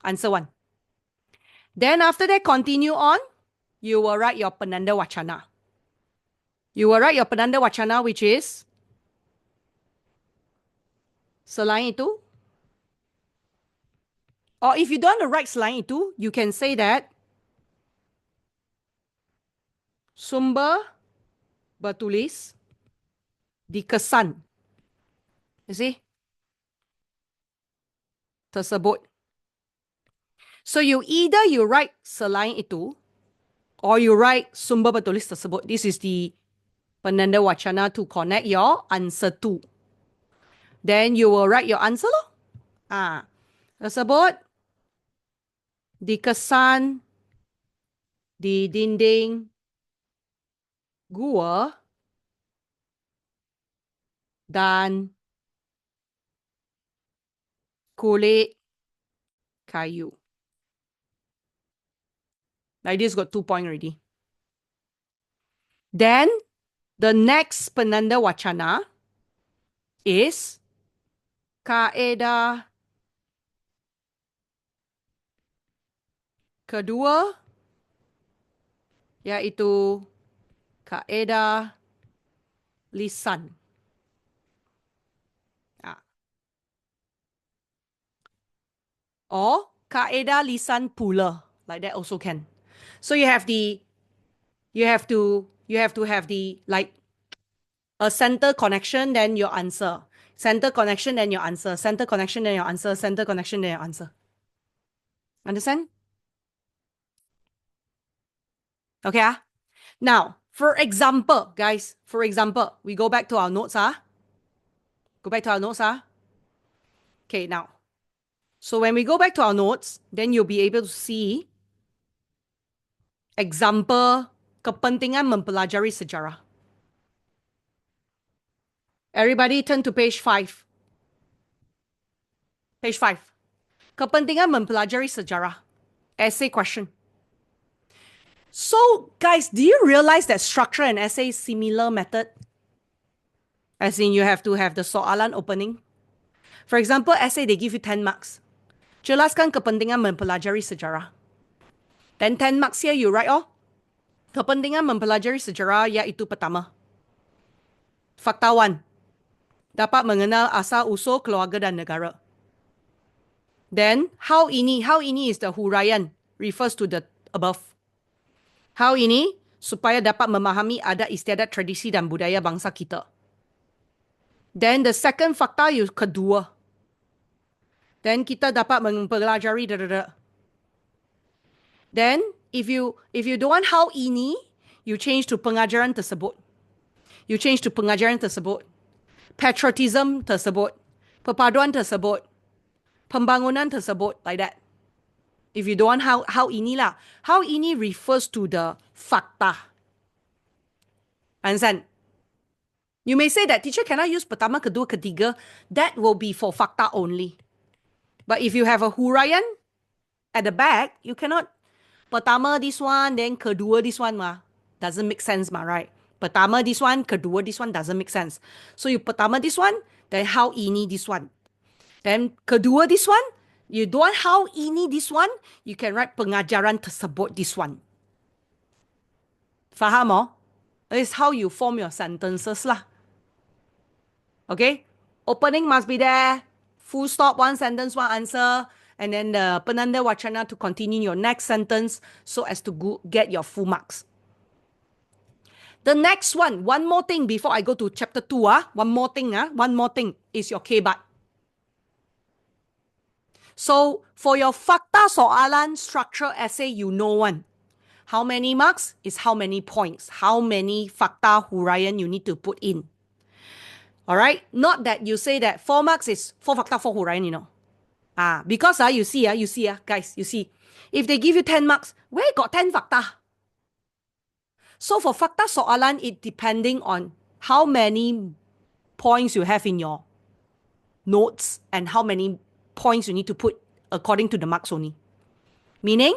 Answer one. Then after that, continue on. You will write your Penanda Wacana. You will write your Penanda Wacana, which is selain itu. Or if you don't want to write selain itu, you can say that sumber bertulis dikesan. You see? Tersebut. So either you write selain itu or you write sumber bertulis tersebut. This is the Penanda Wacana to connect your answer to. Then you will write your answer loh. Tersebut dikesan di dinding gua dan kulit kayu. Like this got 2 points already. Then the next Penanda Wacana is kaedah kedua, yaitu kaedah lisan. Or kaedah lisan pula. Like that also can. So you have to have the like a center connection, then your answer. Center connection, then your answer. Center connection, then your answer. Center connection, then your answer. Understand? Okay. Now, for example, guys, we go back to our notes. Go back to our notes. Okay, now. So when we go back to our notes, then you'll be able to see example kepentingan mempelajari sejarah. Everybody turn to page 5. Page 5. Kepentingan mempelajari sejarah. Essay question. So, guys, do you realize that structure and essay is similar method? As in, you have to have the soalan opening. For example, essay, they give you 10 marks. Jelaskan kepentingan mempelajari sejarah. Then 10 marks here, you write, kepentingan mempelajari sejarah iaitu pertama. Fakta 1. Dapat mengenal asal-usul keluarga dan negara. Then, how ini is the huraian, refers to the above. How ini supaya dapat memahami adat istiadat tradisi dan budaya bangsa kita. Then the second fakta kedua. Then kita dapat mempelajari Then if you don't want how ini, you change to pengajaran tersebut. You change to pengajaran tersebut. Patriotism tersebut. Perpaduan tersebut. Pembangunan tersebut, like that. If you don't want how ini lah. How ini refers to the fakta. Understand? You may say that, teacher, can I use pertama, kedua, ketiga? That will be for fakta only. But if you have a huraian at the back, you cannot pertama this one, then kedua this one ma. Doesn't make sense ma, right? Pertama this one, kedua this one doesn't make sense. So you pertama this one, then how ini this one. Then kedua this one, you don't want how ini this one, you can write pengajaran tersebut this one. Faham oh? That is how you form your sentences lah. Okay? Opening must be there. Full stop, one sentence, one answer. And then the Penanda Wacana to continue your next sentence so as to get your full marks. The next one more thing before I go to chapter 2. One more thing is your K-bar. So for your fakta soalan structure essay, you know one. How many marks is how many points. How many fakta huraian you need to put in. Alright? Not that you say that 4 marks is 4 fakta, 4 huraian, you know. Because you see, guys, you see. If they give you 10 marks, where got 10 fakta? So for fakta soalan, it depending on how many points you have in your notes and how many points you need to put according to the marks only. Meaning,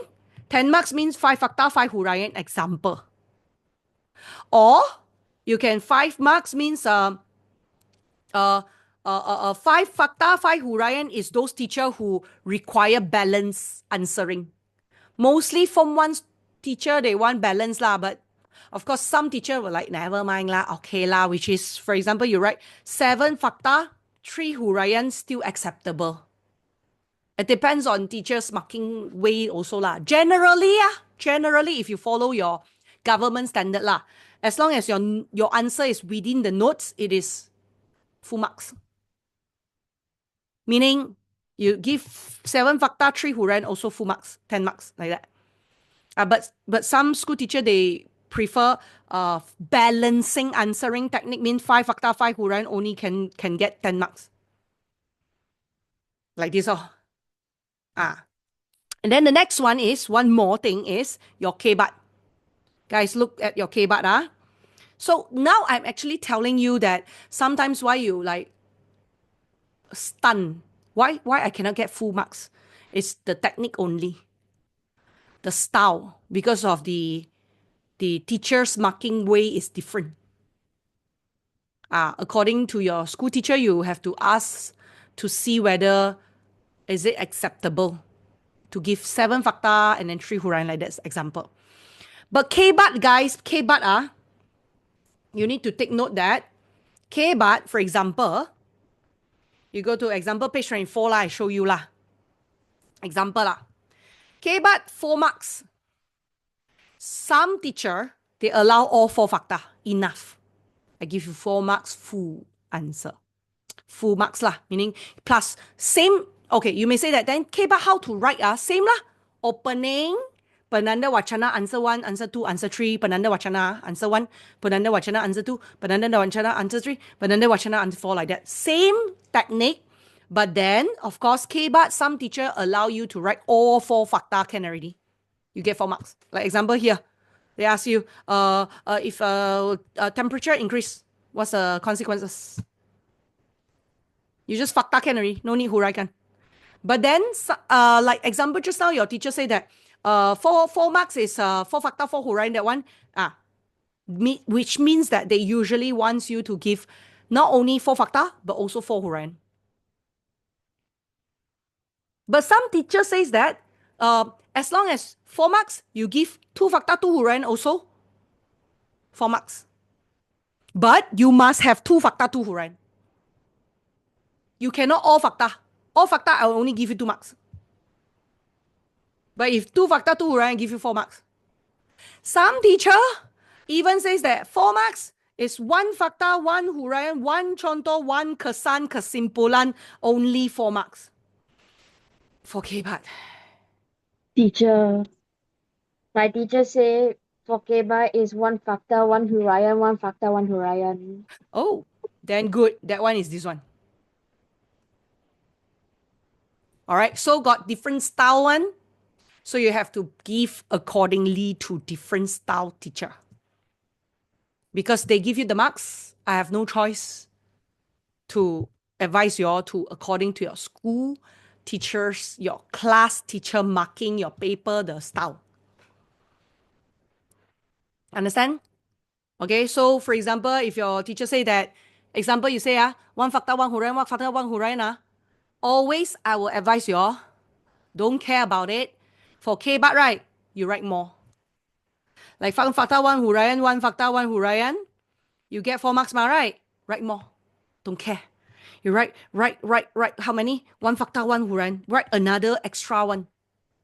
10 marks means 5 fakta, 5 huraian example. Or you can 5 marks means 5 fakta, 5 huraian is those teacher who require balance answering. Mostly Form 1 teacher, they want balance lah, but of course some teacher will like, never mind lah, okay lah, which is, for example, you write 7 fakta, 3 huraian, still acceptable. It depends on teachers' marking way also lah. Generally, if you follow your government standard lah, as long as your answer is within the notes, it is full marks. Meaning, you give 7 fakta, 3 huraian, also full marks, 10 marks, like that. But some school teacher, they prefer balancing answering technique, means 5 fakta, 5 huraian only can get 10 marks. Like this. And then the next one is, one more thing is your K-bar. Guys, look at your K-bar. So now I'm actually telling you that sometimes why you like stun. Why I cannot get full marks? It's the technique only. The style. Because of the teacher's marking way is different. According to your school teacher, you have to ask to see whether is it acceptable to give 7 fakta and then 3 huraian, like that example. But K-bar, guys, K-bar, you need to take note that K-bar, for example, you go to example page 24 lah, I show you lah. Example lah. K-bar, 4 marks. Some teacher, they allow all 4 fakta. Enough. I give you 4 marks, full answer. Full marks lah, meaning plus same. Okay, you may say that then K-bar, how to write? Same lah. Opening, Penanda Wachana, answer 1, answer 2, answer 3, Penanda Wachana, answer 1, Penanda Wachana, answer 2, Penanda Wachana, answer 3, Penanda Wachana, answer 4, like that. Same technique, but then, of course, K-bar, some teacher allow you to write all 4 fakta can already. You get 4 marks. Like example here, they ask you, if temperature increase, what's the consequences? You just fakta can already, no need huraian. But then, like example just now, your teacher say that 4 marks is 4 fakta, 4 huraian, that one. Which means that they usually wants you to give not only 4 fakta, but also 4 huraian. But some teacher says that as long as 4 marks, you give 2 fakta, 2 huraian also 4 marks. But you must have 2 fakta, 2 huraian. You cannot all fakta. All fakta, I will only give you 2 marks. But if 2 fakta, 2 huraian, I give you 4 marks. Some teacher even says that 4 marks is 1 fakta, 1 huraian, 1 contoh, 1 kesan, kesimpulan, only 4 marks. For K-bar. Teacher, my teacher say for K-bar is 1 fakta, 1 huraian, 1 fakta, 1 huraian. Oh, then good. That one is this one. All right, so got different style one. So you have to give accordingly to different style teacher. Because they give you the marks, I have no choice to advise you all to according to your school teachers, your class teacher marking your paper, the style. Understand? Okay, so for example, if your teacher say that, example you say 1 fakta, 1 huraian, 1 fakta, 1 huraian, always I will advise you all, don't care about it. For K-bar, right, you write more. Like 1 fakta, 1 huraian, 1 fakta, 1 huraian, you get 4 marks, right? Write more. Don't care. You write how many? 1 fakta, 1 huraian. Write another extra one.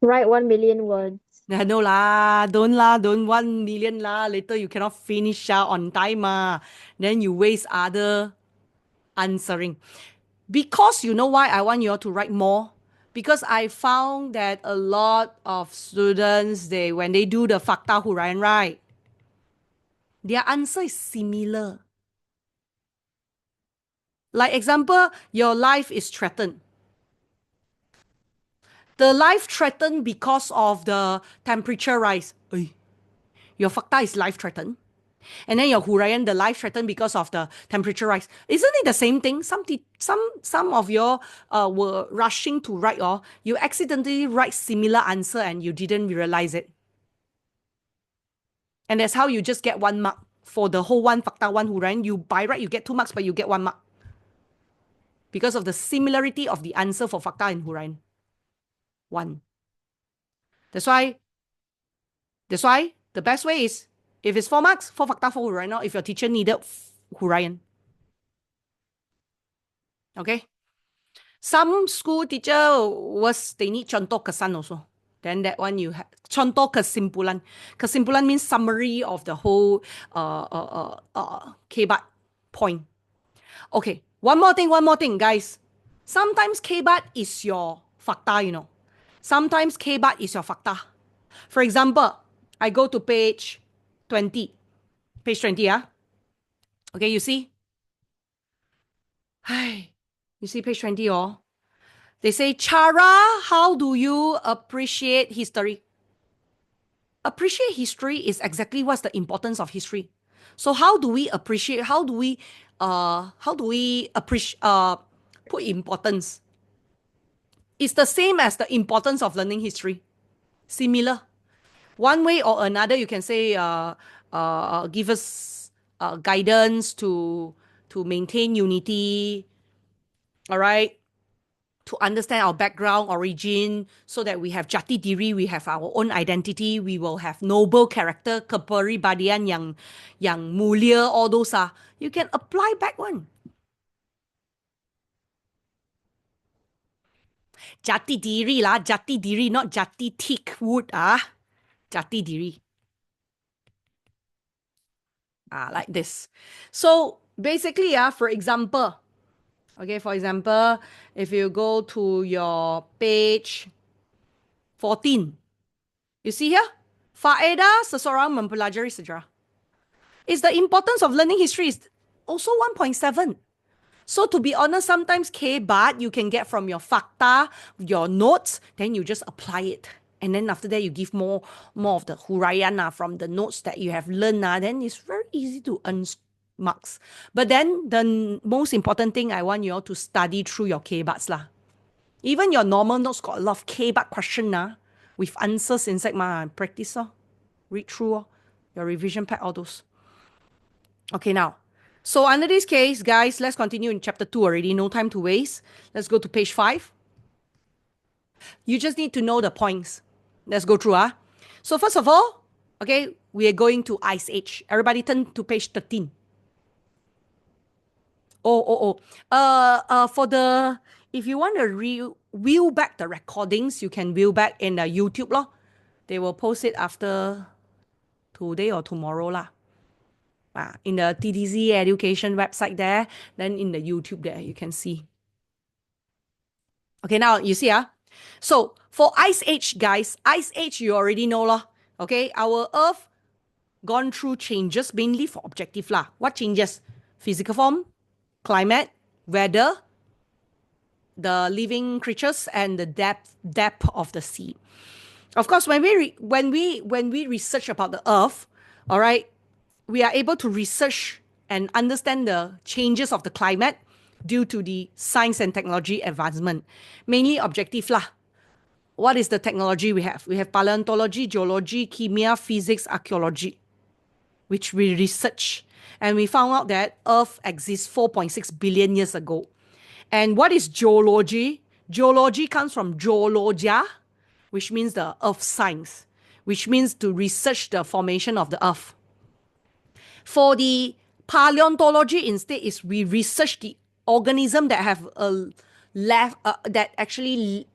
Write 1 million words. No lah, don't 1 million lah. Later you cannot finish on time Then you waste other answering. Because you know why I want you all to write more? Because I found that a lot of students, when they do the fakta huraian, right, their answer is similar. Like example, your life is threatened. The life threatened because of the temperature rise. Your fakta is life threatened. And then your Hurayan, the life threatened because of the temperature rise. Isn't it the same thing? Some of you were rushing to write, or you accidentally write similar answer and you didn't realize it. And that's how you just get 1 mark for the whole one fakta, one Hurayan. You by right, you get 2 marks, but you get 1 mark because of the similarity of the answer for fakta and Hurayan. One. That's why, that's why the best way is if it's 4 marks, 4 fakta, 4 Hurayan. Or if your teacher needed Hurayan. Okay? Some school teacher was they need contoh kesan also. Then that one you have contoh kesimpulan. Kesimpulan means summary of the whole KBAT point. Okay, one more thing, guys. Sometimes KBAT is your fakta, you know. Sometimes KBAT is your fakta. For example, I go to page 20. Page 20, yeah? Okay, you see? Hi. You see page 20, oh? They say, Chara, how do you appreciate history? Appreciate history is exactly what's the importance of history. So how do we appreciate? How do we appreciate put importance? It's the same as the importance of learning history. Similar. One way or another, you can say give us guidance to maintain unity. All right, to understand our background, origin, so that we have jati diri, we have our own identity, we will have noble character, kepribadian yang mulia, all those are, you can apply back one. Jati diri lah, jati diri, not jati thick wood jati diri. Like this. So basically, for example, okay, for example, if you go to your page 14, you see here, faedah seseorang mempelajari sejarah. Is the importance of learning history is also 1.7. So to be honest, sometimes KBAT you can get from your fakta, your notes, then you just apply it. And then after that, you give more of the hurayan from the notes that you have learned. Then it's very easy to earn marks. But then the most important thing, I want you all to study through your KBATs lah. Even your normal notes got a lot of KBAT question with answers inside practice read through your revision pack, all those. Okay, now. So under this case, guys, let's continue in chapter 2 already. No time to waste. Let's go to page 5. You just need to know the points. Let's go through. So first of all, okay, we are going to Ice Age. Everybody turn to page 13. For the, if you want to view back the recordings, you can view back in the YouTube lor. They will post it after today or tomorrow lah. In the TTC education website there, then in the YouTube there, you can see. Okay, now you see, so for Ice Age, guys, Ice Age, you already know lah. Okay, our Earth gone through changes, mainly for objective lah. What changes? Physical form, climate, weather, the living creatures, and the depth of the sea. Of course, when we research about the Earth, all right, we are able to research and understand the changes of the climate due to the science and technology advancement. Mainly objective lah. What is the technology we have? We have paleontology, geology, chemia, physics, archaeology, which we research. And we found out that Earth exists 4.6 billion years ago. And what is geology? Geology comes from geologia, which means the earth science, which means to research the formation of the earth. For the paleontology, instead, is we research the organism that have that actually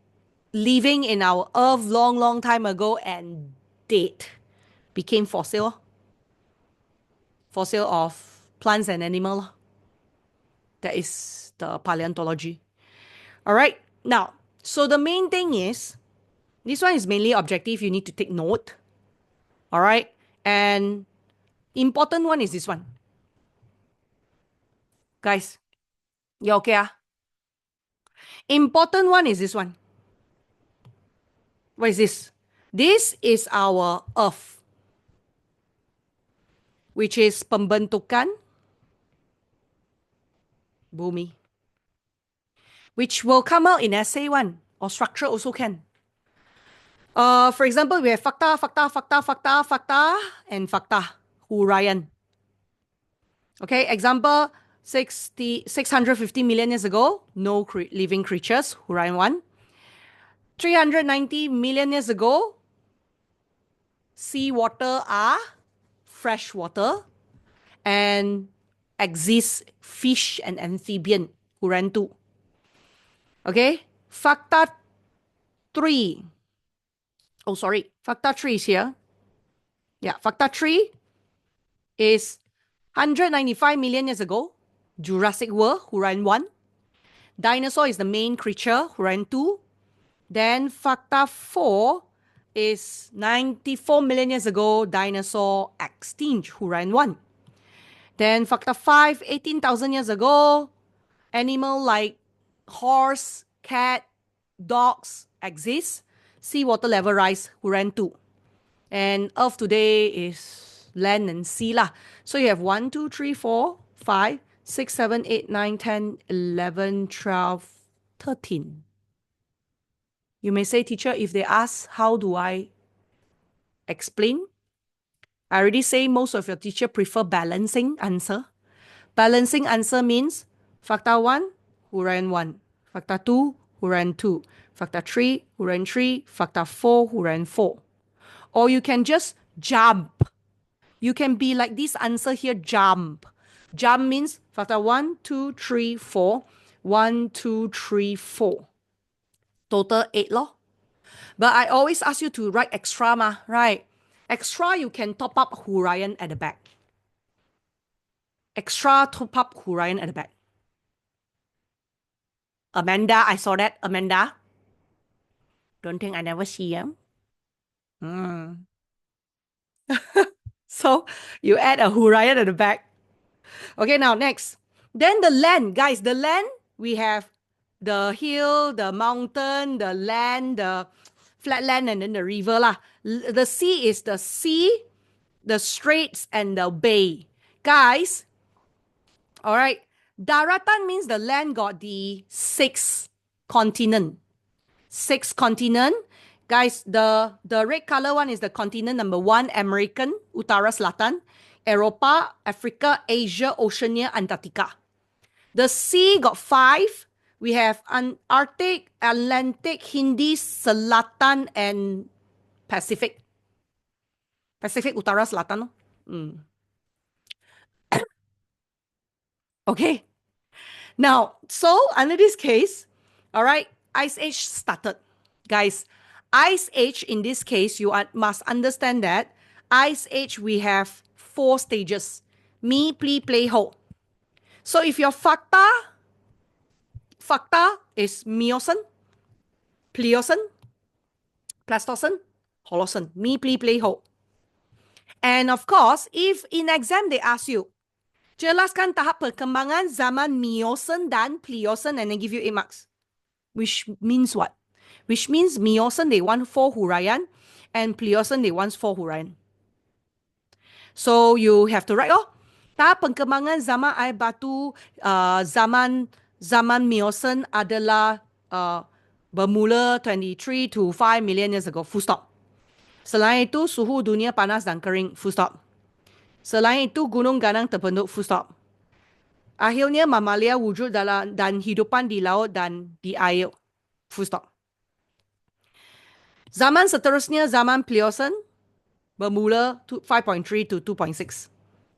living in our earth long time ago and dead, became fossil of plants and animal. That is the paleontology. All right. Now, so the main thing is, this one is mainly objective. You need to take note. All right. And important one is this one. Guys, you okay? Important one is this one. What is this? This is our Earth. which is pembentukan bumi, which will come out in essay one or structure also can. For example, we have fakta, fakta, fakta, fakta, fakta, and fakta, huraian. Okay, example 650 million years ago, no living creatures, huraian 1. 390 million years ago, sea water are fresh water and exist fish and amphibian, huraian 2. Okay, fakta 3. Oh, sorry, fakta 3 is here. Yeah, fakta 3 is 195 million years ago, Jurassic World, huraian 1. Dinosaur is the main creature, huraian 2. Then fakta 4 is 94 million years ago, dinosaur extinct, huraian 1. Then fakta 5, 18,000 years ago, animal like horse, cat, dogs exist. Seawater level rise, huraian 2. And Earth today is land and sea lah. So you have 1, 2, 3, 4, 5, 6, 7, 8, 9, 10, 11, 12, 13. You may say, teacher, if they ask, how do I explain? I already say most of your teacher prefer balancing answer. Balancing answer means factor 1, huraian 1. Factor 2, huraian 2. Factor 3, huraian 3. Factor 4, huraian 4. Or you can just jump. You can be like this answer here, jump. Jump means factor 1, 2, 3, 4. 1, 2, 3, 4. Total 8 lor. But I always ask you to write extra ma, right? Extra you can top up huraian at the back. Extra top up huraian at the back. Amanda, I saw that. Amanda. Don't think I never see him. So you add a huraian at the back. Okay, now next. Then the land, guys, the land, we have the hill, the mountain, the land, the flat land, and then the river lah. The sea is the sea, the straits, and the bay. Guys, all right, daratan means the land got the 6 continent. 6 continent. Guys, the red color one is the continent number 1, American, Utara Selatan, Europa, Africa, Asia, Oceania, Antarctica. The sea got 5. We have Arctic, Atlantic, Hindi, Selatan, and Pacific. Pacific, Utara, Selatan. Okay. Now, so under this case, all right, Ice Age started. Guys, Ice Age in this case, you must understand that Ice Age, we have 4 stages. Me, play, play, ho. So if your facta is Miocene, Pliocene, Pleistocene, Holocene. Me, play, play, ho. And of course, if in exam they ask you, jelaskan tahap perkembangan zaman Miocene dan Pliocene, and then give you 8 marks. Which means what? Which means Miocene they want 4 huraian, and Pliocene they want 4 huraian. So you have to write, tahap perkembangan zaman air batu zaman Miocene adalah bermula 23 to 5 million years ago. Full stop. Selain itu, suhu dunia panas dan kering. Full stop. Selain itu, gunung ganang terbentuk. Full stop. Akhirnya, mamalia wujud dan hidupan di laut dan di air. Full stop. Zaman seterusnya, zaman Pliocene, bermula 5.3 to 2.6.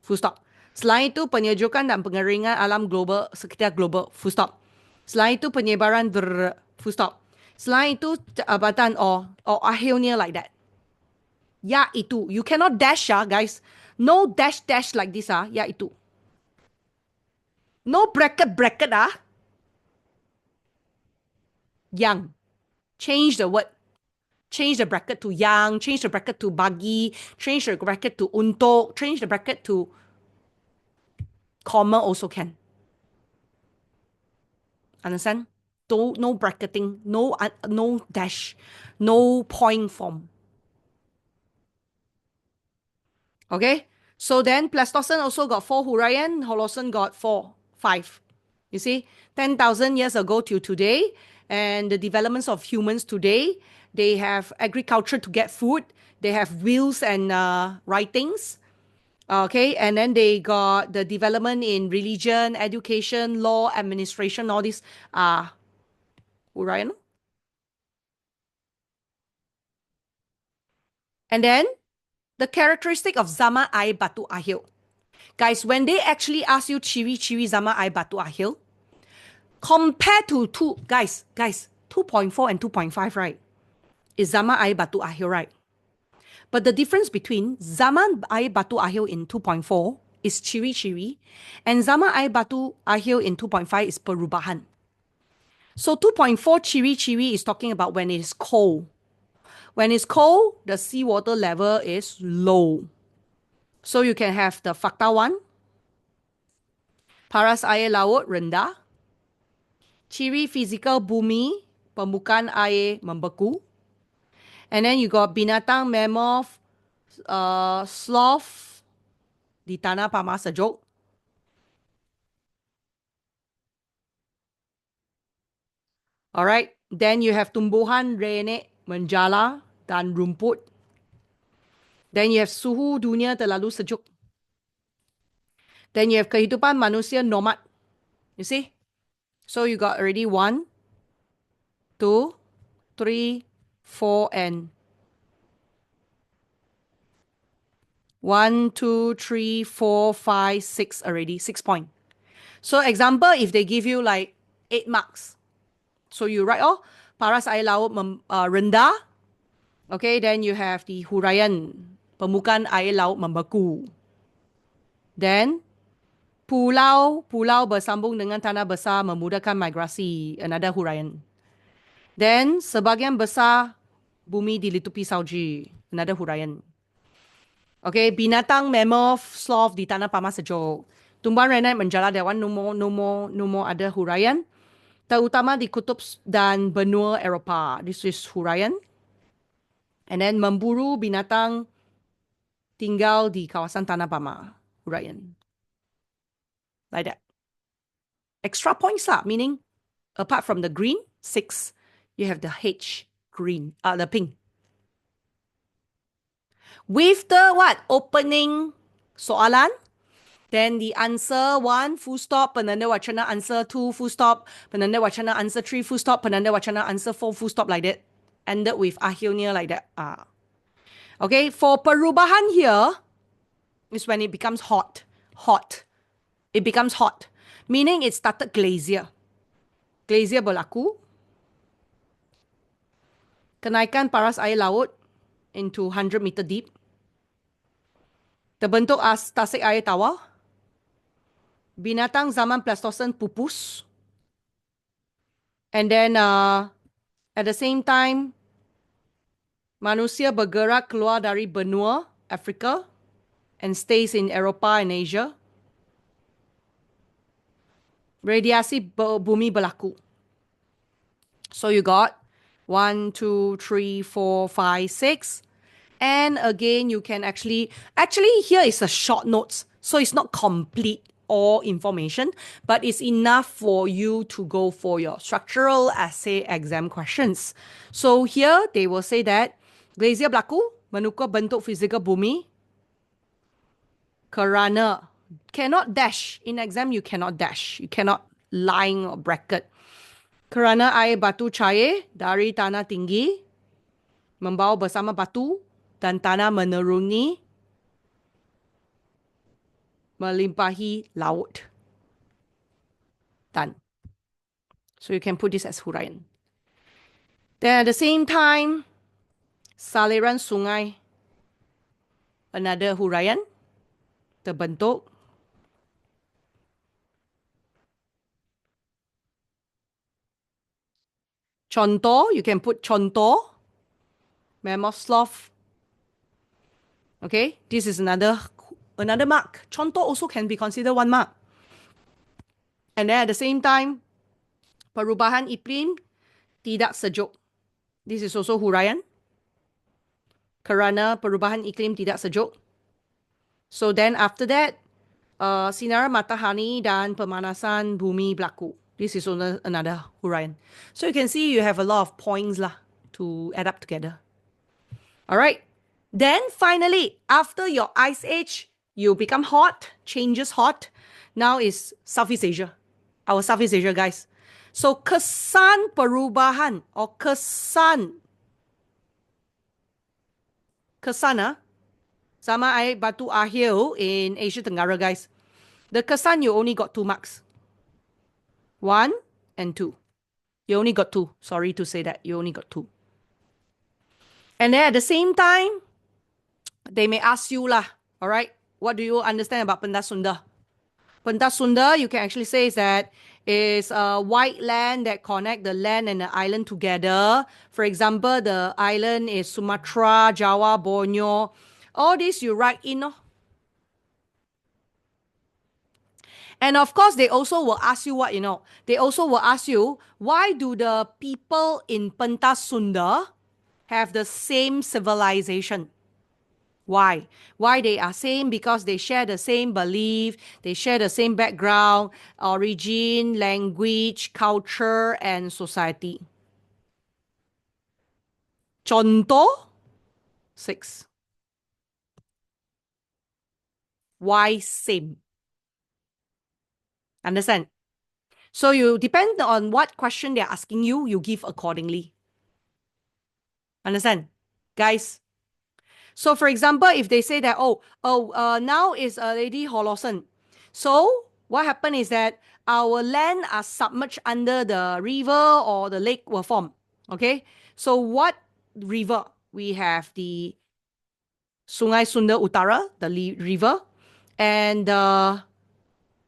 Full stop. Selain itu, penyejukan dan pengeringan alam global sekitar global. Full stop. Selain itu, penyebaran full stop. Selain itu, abatan or akhirnya like that. Ya itu. You cannot dash, guys. No dash like this, ya itu. No bracket, Yang. Change the word. Change the bracket to yang. Change the bracket to bagi. Change the bracket to untuk. Change the bracket to comma also can. Understand? No bracketing. No dash. No point form. Okay? So then Pleistocene also got 4 Hurrian, Holocene got 4, 5. You see, 10,000 years ago till today, and the developments of humans today, they have agriculture to get food, they have wills and writings, okay, and then they got the development in religion, education, law, administration, all these are Hurrian. And then the characteristic of Zaman Air Batu Ahil. Guys, when they actually ask you Chiri Chiri Zaman Air Batu Ahil, compared to 2.4 and 2.5, right? Is Zaman Air Batu Ahil, right? But the difference between Zaman Air Batu Ahil in 2.4 is Chiri Chiri, and Zaman Air Batu Ahil in 2.5 is Perubahan. So 2.4 Chiri Chiri is talking about when it is cold. When it's cold, the seawater level is low. So you can have the fakta one, paras air laut rendah, ciri fizikal bumi, permukaan air membeku, and then you got binatang mammoth, sloth di tanah panas sejuk. Alright, then you have tumbuhan renek menjala dan rumput. Then you have suhu dunia terlalu sejuk. Then you have kehidupan manusia nomad. You see? So you got already 1, 2, 3, 4, and 1, 2, 3, 4, 5, 6 already. 6 point. So example, if they give you like 8 marks. So you write, oh, paras air laut rendah. Okay, then you have the huraian, permukaan air laut membeku. Then pulau bersambung dengan tanah besar memudahkan migrasi, another huraian. Then sebagian besar bumi dilitupi salju, another huraian. Okay, binatang mammoth, sloth di tanah panas sejuk. Tumbuhan renek menjala, that one no more other huraian. Terutama di kutub dan benua Eropah. This is huraian. And then memburu binatang tinggal di kawasan tanah panas, huraian. Like that. Extra points lah, meaning apart from the green, 6, you have the H, green, the pink. With the what? Opening soalan, then the answer 1, full stop, penanda wacana answer 2, full stop, penanda wacana answer 3, full stop, penanda wacana answer 4, full stop, like that. Ended with akhirnya like that. Okay, for perubahan here is when it becomes hot. Hot. It becomes hot. Meaning it started glacier. Glacier berlaku. Kenaikan paras air laut into 100 meter deep. Terbentuk tasik air tawar. Binatang zaman Pleistocene pupus. And then at the same time, manusia bergerak keluar dari benua Afrika and stays in Eropah and Asia. Radiasi bumi berlaku. So you got 1, 2, 3, 4, 5, 6. And again, you can actually here is a short notes. So it's not complete all information, but it's enough for you to go for your structural essay exam questions. So here they will say that glacier berlaku menukar bentuk fizikal bumi kerana cannot dash. In exam, you cannot dash. You cannot line or bracket. Kerana air batu cair dari tanah tinggi membawa bersama batu dan tanah menuruni melimpahi laut. Done. So you can put this as huraian. Then at the same time, saliran sungai, another huraian, terbentuk. Contoh, you can put contoh, mammoth sloth. Okay, this is another mark. Contoh also can be considered 1 mark. And then at the same time, perubahan iklim tidak sejuk. This is also huraian. Kerana perubahan iklim tidak sejuk. So then after that, sinar matahari dan pemanasan bumi berlaku. This is another huraian. So you can see you have a lot of points lah to add up together. All right. Then finally, after your ice age, you become hot, changes hot. Now is Southeast Asia, our Southeast Asia guys. So kesan perubahan or kesan sama air batu akhir in Asia Tenggara guys. The kesan you only got 2 marks. 1 and 2. You only got 2. Sorry to say that. You only got 2. And then at the same time, they may ask you lah, all right, what do you understand about Pentas Sunda? Pentas Sunda, you can actually say is that is a white land that connect the land and the island together. For example, the island is Sumatra, Java, Borneo. All this you write in. And of course, they also will ask you what, they also will ask you, why do the people in Pentas Sunda have the same civilization? Why? Why they are same? Because they share the same belief, they share the same background, origin, language, culture, and society. Contoh 6. Why same? Understand? So you depend on what question they're asking you, you give accordingly. Understand? Guys, so for example, if they say that, now is a Lady Holosan. So what happened is that our land are submerged under the river or the lake will form. Okay. So what river? We have the Sungai Sunda Utara, the river, and the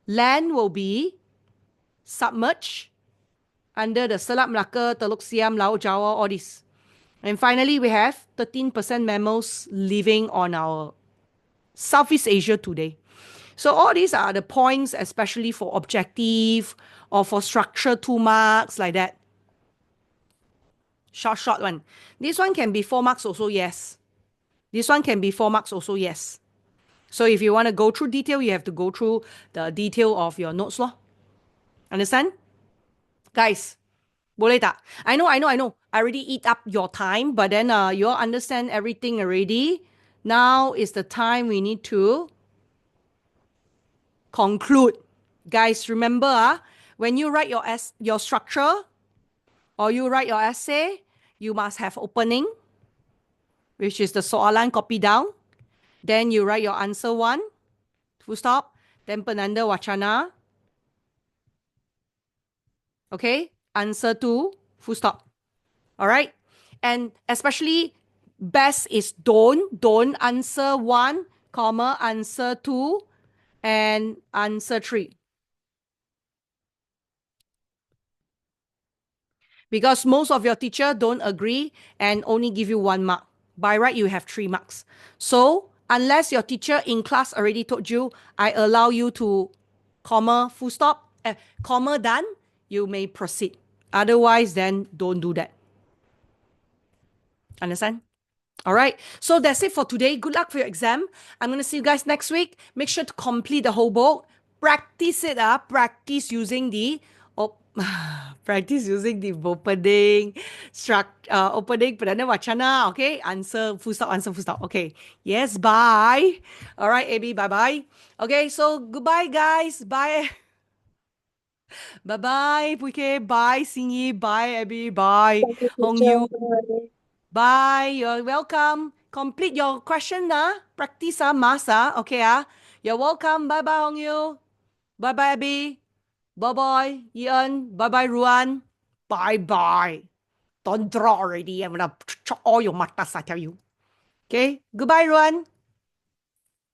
land will be submerged under the Selat Melaka, Teluk Siam, Laut Jawa, all this. And finally, we have 13% mammals living on our Southeast Asia today. So all these are the points, especially for objective or for structure 2 marks like that. Short one. This one can be 4 marks also, yes. This one can be 4 marks also, yes. So if you want to go through detail, you have to go through the detail of your notes law. Understand? Guys, boleh tak? I know. I already eat up your time, but then you all understand everything already. Now is the time we need to conclude. Guys, remember, when you write your structure or you write your essay, you must have opening, which is the soalan copy down. Then you write your answer 1, full stop. Then penanda wacana. Okay, answer 2, full stop. All right. And especially best is don't answer 1, comma, answer 2, and answer 3. Because most of your teacher don't agree and only give you 1 mark. By right, you have 3 marks. So unless your teacher in class already told you, I allow you to comma, full stop, comma done, you may proceed. Otherwise, then don't do that. Understand? All right. So that's it for today. Good luck for your exam. I'm going to see you guys next week. Make sure to complete the whole book. Practice it up. Practice using the practice using the opening opening perdana wacana. Okay. Answer full stop. Answer full stop. Okay. Yes. Bye. All right, Abby. Bye bye. Okay. So goodbye, guys. Bye. Bye bye. Puike. Bye. Singi. Bye, Abby. Bye. Thank you, Hong teacher. Yu. Bye. You're welcome. Complete your question, practice, masa. Okay, You're welcome. Bye bye, Hong Yu. Bye bye, Abby. Bye bye, Ian. Bye bye, Ruan. Bye bye. Don't draw already. I'm gonna chop all your matas, I tell you. Okay. Goodbye, Ruan.